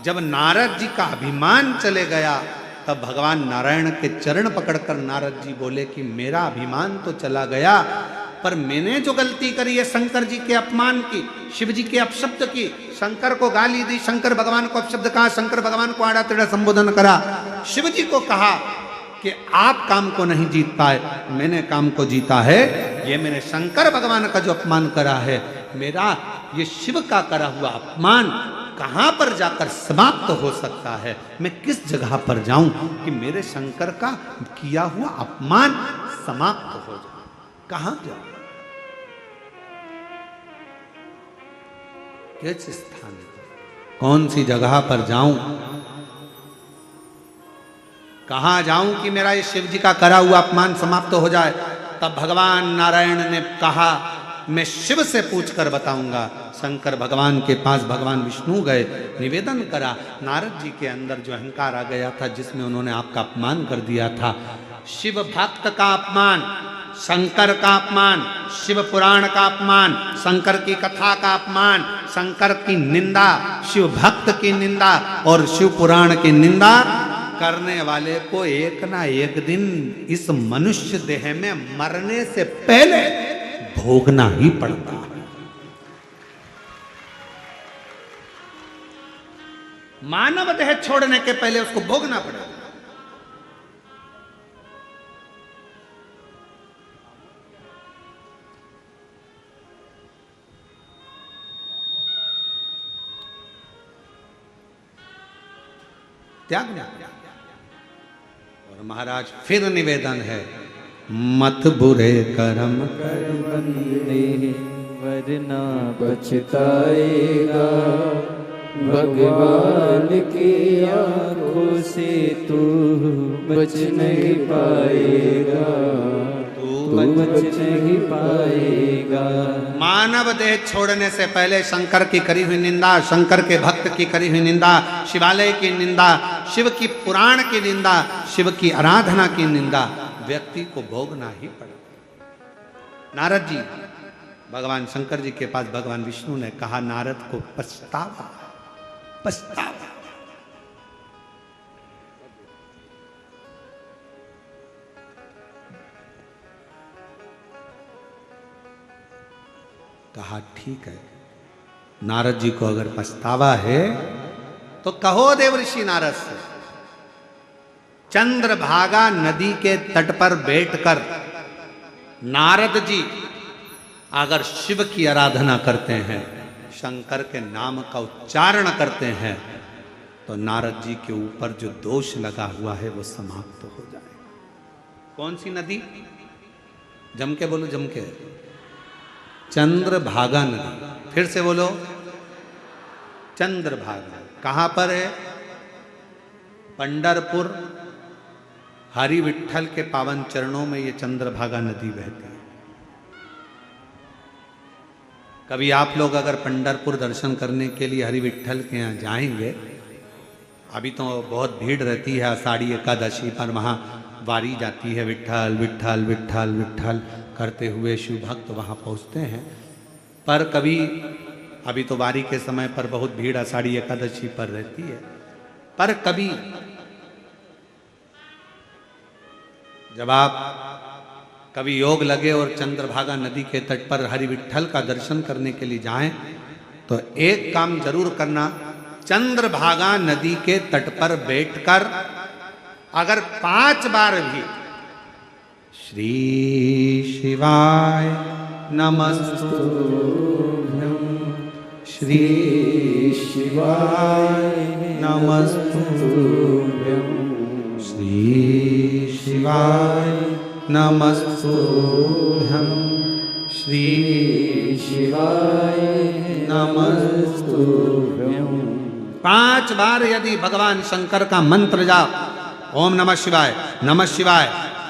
जब नारद जी का अभिमान चले गया तब भगवान नारायण के चरण पकड़कर नारद जी बोले कि मेरा अभिमान तो चला गया, पर मैंने जो गलती करी है शंकर जी के अपमान की, शिव जी के अपशब्द की, शंकर को गाली दी, शंकर भगवान को अपशब्द कहा, शंकर भगवान को आड़ा टेढ़ा संबोधन करा, शिव जी को कहा कि आप काम को नहीं जीत पाए, मैंने काम को जीता है। ये मैंने शंकर भगवान का जो अपमान करा है, मेरा ये शिव का करा हुआ अपमान कहां पर जाकर समाप्त हो सकता है, मैं किस जगह पर जाऊं कि मेरे शंकर का किया हुआ अपमान समाप्त हो जाए, कहां जाऊं, किस स्थान, कौन सी जगह पर जाऊं, कहां जाऊं कि मेरा ये शिव जी का करा हुआ अपमान समाप्त हो जाए। तब भगवान नारायण ने कहा मैं शिव से पूछकर बताऊंगा। शंकर भगवान के पास भगवान विष्णु गए, निवेदन करा। नारद जी के अंदर जो अहंकार आ गया था जिसमें उन्होंने आपका अपमान कर दिया था, शिव भक्त का अपमान, शंकर का अपमान, शिव पुराण का अपमान, शंकर की कथा का अपमान, शंकर की निंदा, शिव भक्त की निंदा और शिव पुराण की निंदा करने वाले को एक ना एक दिन इस मनुष्य देह में मरने से पहले भोगना ही पड़ता है। मानव देह छोड़ने के पहले उसको भोगना पड़ेगा। त्याग। और महाराज फिर निवेदन है, मत बुरे कर्म कर बंदे वरना पछताएगा, भगवान की आंखों से तू बच नहीं पाएगा, तू बच नहीं पाएगा। मानव देह छोड़ने से पहले शंकर की करी हुई निंदा, शंकर के भक्त की करी हुई निंदा, शिवालय की निंदा, शिव की पुराण की निंदा, शिव की आराधना की निंदा व्यक्ति को भोगना ही पड़ेगा। नारद जी भगवान शंकर जी के पास भगवान विष्णु ने कहा, नारद को पछतावा, पछतावा। कहा ठीक है, नारद जी को अगर पछतावा है तो कहो देव ऋषि नारद से, चंद्रभागा नदी के तट पर बैठकर नारद जी अगर शिव की आराधना करते हैं, शंकर के नाम का उच्चारण करते हैं, तो नारद जी के ऊपर जो दोष लगा हुआ है वो समाप्त हो जाएगा। कौन सी नदी? जम के बोलो, जम के। चंद्रभागा नदी। फिर से बोलो, चंद्रभागा। कहां पर है? पंढरपुर हरि विठ्ठल के पावन चरणों में ये चंद्रभागा नदी बहती है। कभी आप लोग अगर पंढरपुर दर्शन करने के लिए हरि विठ्ठल के यहाँ जाएंगे, अभी तो बहुत भीड़ रहती है, आषाढ़ी एकादशी पर वहाँ वारी जाती है, विठ्ठल विठ्ठल विठ्ठल विठ्ठल करते हुए शिव भक्त वहाँ पहुँचते हैं। पर कभी, अभी तो वारी के समय पर बहुत भीड़ आषाढ़ी एकादशी पर रहती है, पर कभी जब आप कभी योग लगे और चंद्रभागा नदी के तट पर हरि विठ्ठल का दर्शन करने के लिए जाएं, तो एक काम जरूर करना, चंद्रभागा नदी के तट पर बैठकर अगर 5 बार भी श्री शिवाय नमस्तुभ्यं, श्री शिवाय नमस्तुभ्यं, श्री शिवाय नमस्तुभ्यं, श्री शिवाय नमस्तुभ्यं 5 बार यदि भगवान शंकर का मंत्र जाप, ओम नमः शिवाय, नमः शिवाय,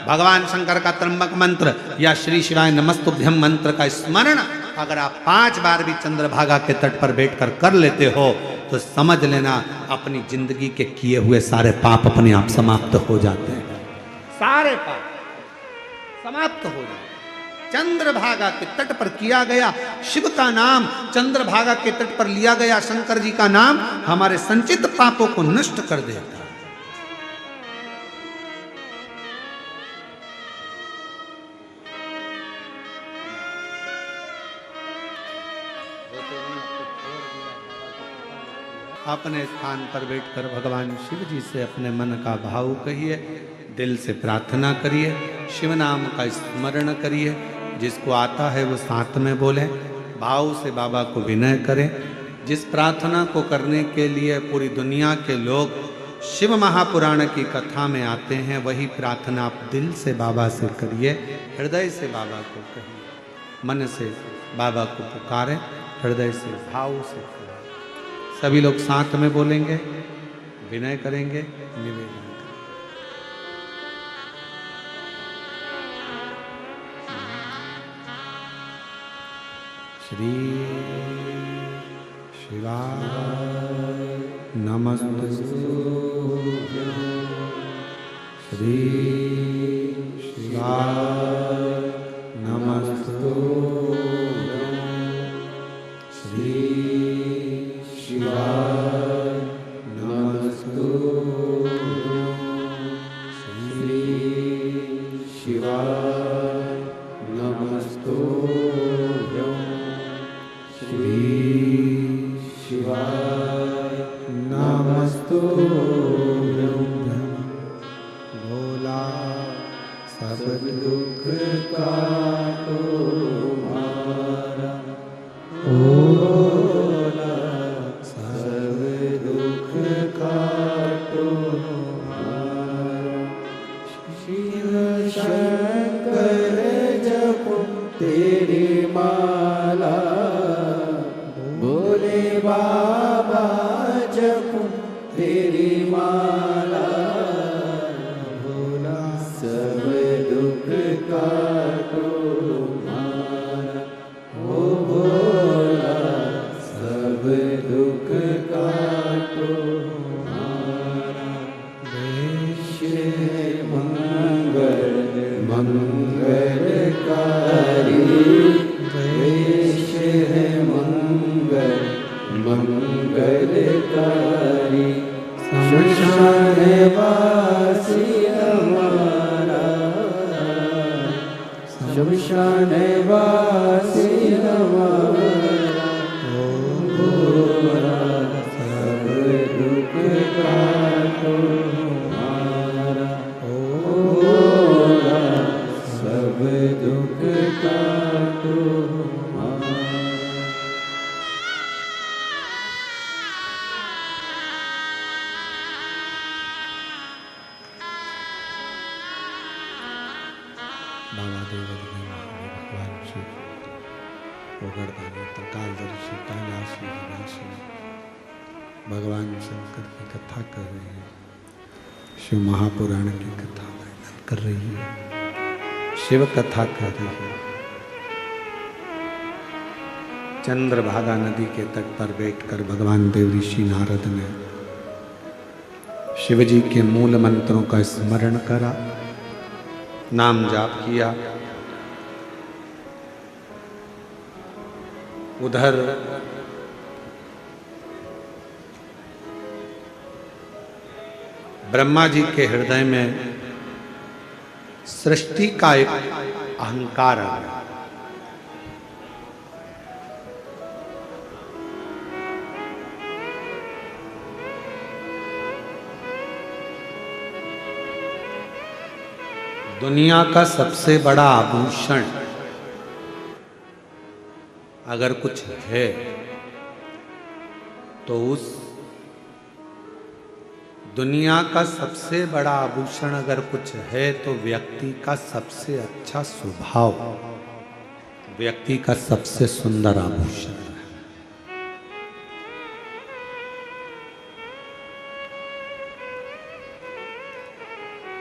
भगवान शंकर का त्र्यंबक मंत्र या श्री शिवाय नमस्तुभ्यं मंत्र का स्मरण अगर आप 5 बार भी चंद्रभागा के तट पर बैठकर कर लेते हो, तो समझ लेना अपनी जिंदगी के किए हुए सारे पाप अपने आप समाप्त हो जाते हैं। सारे पाप समाप्त हो जाते। चंद्रभागा के तट पर किया गया शिव का नाम, चंद्रभागा के तट पर लिया गया शंकर जी का नाम हमारे संचित पापों को नष्ट कर देता है। अपने स्थान पर बैठकर भगवान शिव जी से अपने मन का भाव कहिए, दिल से प्रार्थना करिए, शिव नाम का स्मरण करिए। जिसको आता है वो साथ में बोले, भाव से बाबा को विनय करें। जिस प्रार्थना को करने के लिए पूरी दुनिया के लोग शिव महापुराण की कथा में आते हैं, वही प्रार्थना आप दिल से बाबा से करिए, हृदय से बाबा को कहिए, मन से बाबा को पुकारें, हृदय से भाव से करें। सभी लोग साथ में बोलेंगे, विनय करेंगे, निवेदन करेंगे। श्री शिवाय नमस्तुभ्यं, श्री शिवाय नमस्तुभ्यं, श्री शिवाय नमस्तुभ्यं, श्री शिवाय नमस्तुभ्यं, श्री शिवाय नमस्तुभ्यं। भोला सब दुख काटो मारा, भोला सब दुख काटो मारा। शिव शंकर जपो तेरी माला, भोले बाबा जपो तेरी माला, भोला सब दुख काटो मारा, ओ भोला सब दुख काटो मारा। देश मंगल मंगलकारी, देश है मंगल मंगलकारी। शमशान वासी हमारा, शमशान वासी हमारा, ओ भोला सब दुख काटो हमारा। तो कालदर्शी कैलाशी निवासी भगवान शंकर की कथा कर रही है, शिव महापुराण की कथा वर्णन कर रही है, शिव कथा कर रही है। चंद्रभागा नदी के तट पर बैठकर भगवान देव ऋषि नारद ने शिव जी के मूल मंत्रों का स्मरण करा, नाम जाप किया। उधर ब्रह्मा जी के हृदय में सृष्टि का एक अहंकार आ गया। दुनिया का सबसे बड़ा आभूषण अगर कुछ है तो उस दुनिया का सबसे बड़ा आभूषण अगर कुछ है तो व्यक्ति का सबसे अच्छा स्वभाव, व्यक्ति का सबसे सुंदर आभूषण है।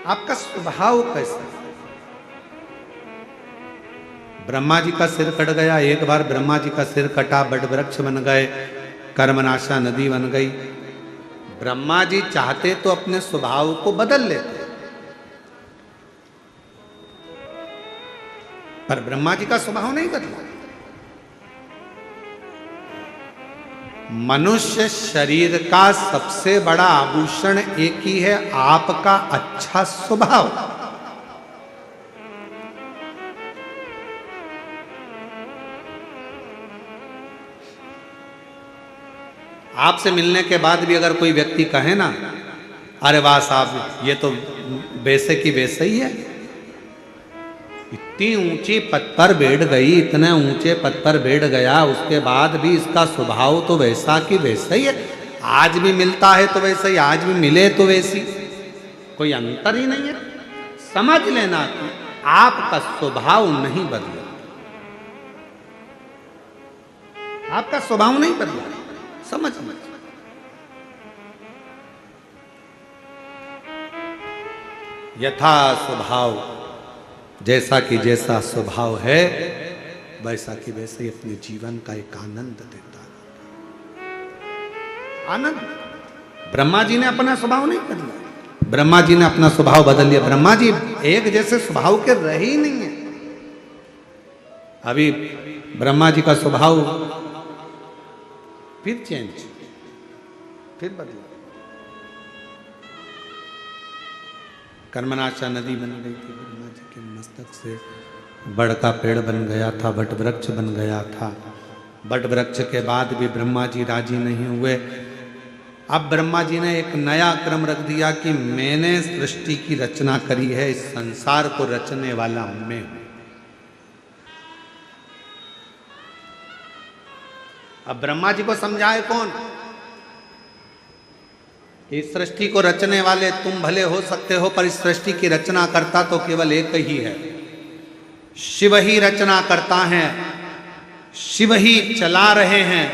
आपका स्वभाव कैसा है? ब्रह्मा जी का सिर कट गया, एक बार ब्रह्मा जी का सिर कटा, बट वृक्ष बन गए, कर्मनाशा नदी बन गई। ब्रह्मा जी चाहते तो अपने स्वभाव को बदल लेते, पर ब्रह्मा जी का स्वभाव नहीं बदला। मनुष्य शरीर का सबसे बड़ा आभूषण एक ही है, आपका अच्छा स्वभाव। आपसे मिलने के बाद भी अगर कोई व्यक्ति कहे ना, अरे वाह साहब ये तो वैसे की वैसे ही है, इतनी ऊंची पद पर बैठ गई, इतने ऊंचे पद पर बैठ गया, उसके बाद भी इसका स्वभाव तो वैसा की वैसा ही है, आज भी मिलता है तो वैसे ही, आज भी मिले तो वैसी, कोई अंतर ही नहीं है। समझ लेना कि आपका स्वभाव नहीं बदला, आपका स्वभाव नहीं बदला, समझ मत। यथा स्वभाव, जैसा कि जैसा स्वभाव है वैसा कि वैसे ही अपने जीवन का एक आनंद देता है। आनंद। ब्रह्मा जी ने अपना स्वभाव नहीं बदला, ब्रह्मा जी ने अपना स्वभाव बदल लिया। ब्रह्मा जी एक जैसे स्वभाव के रहे ही नहीं है। अभी ब्रह्मा जी का स्वभाव फिर चेंज, फिर बदला। कर्मनाशा नदी बन गई थी, ब्रह्मा जी के मस्तक से बड़ का पेड़ बन गया था, बट वृक्ष बन गया था। बट वृक्ष के बाद भी ब्रह्मा जी राजी नहीं हुए। अब ब्रह्मा जी ने एक नया क्रम रख दिया कि मैंने सृष्टि की रचना करी है, इस संसार को रचने वाला मैं हूं। अब ब्रह्मा जी को समझाए कौन? इस सृष्टि को रचने वाले तुम भले हो सकते हो, पर इस सृष्टि की रचना करता तो केवल एक ही है, शिव ही रचना करता है, शिव ही चला रहे हैं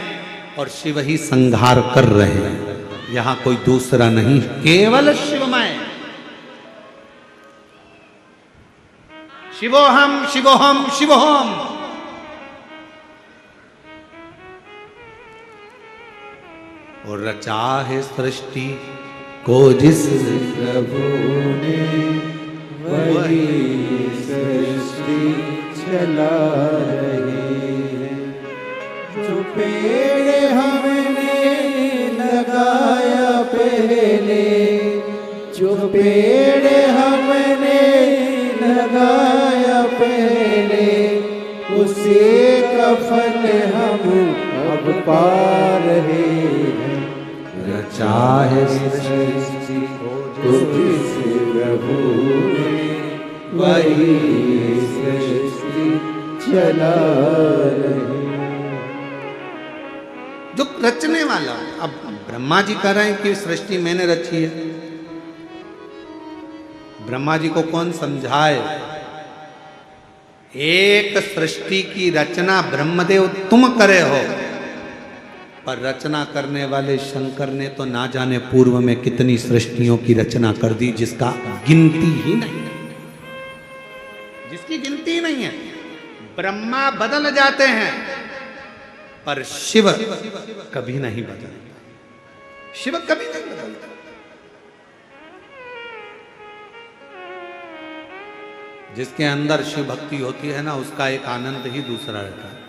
और शिव ही संहार कर रहे हैं। यहां कोई दूसरा नहीं, केवल शिवमय। शिवोहम शिवोहम शिवोहम। और रचा है सृष्टि को जिस प्रभु ने, वही सृष्टि चला रहे हैं। जो पेड़ हमने लगाया पहले, जो पेड़ हमने लगाया पहले, उसी का फल हम अब पा रहे हैं। रचा है सृष्टि को जिस प्रभु ने, वही सृष्टि चला रहे। जो रचने वाला, अब ब्रह्मा जी कह रहे हैं कि सृष्टि मैंने रची है। ब्रह्मा जी को कौन समझाए? एक सृष्टि की रचना ब्रह्मदेव तुम करे हो, पर रचना करने वाले शंकर ने तो ना जाने पूर्व में कितनी सृष्टियों की रचना कर दी, जिसका गिनती ही नहीं है, जिसकी गिनती नहीं है। ब्रह्मा बदल जाते हैं पर शिव कभी नहीं बदलता, शिव कभी नहीं बदलता। जिसके अंदर शिव भक्ति होती है ना, उसका एक आनंद ही दूसरा रहता है।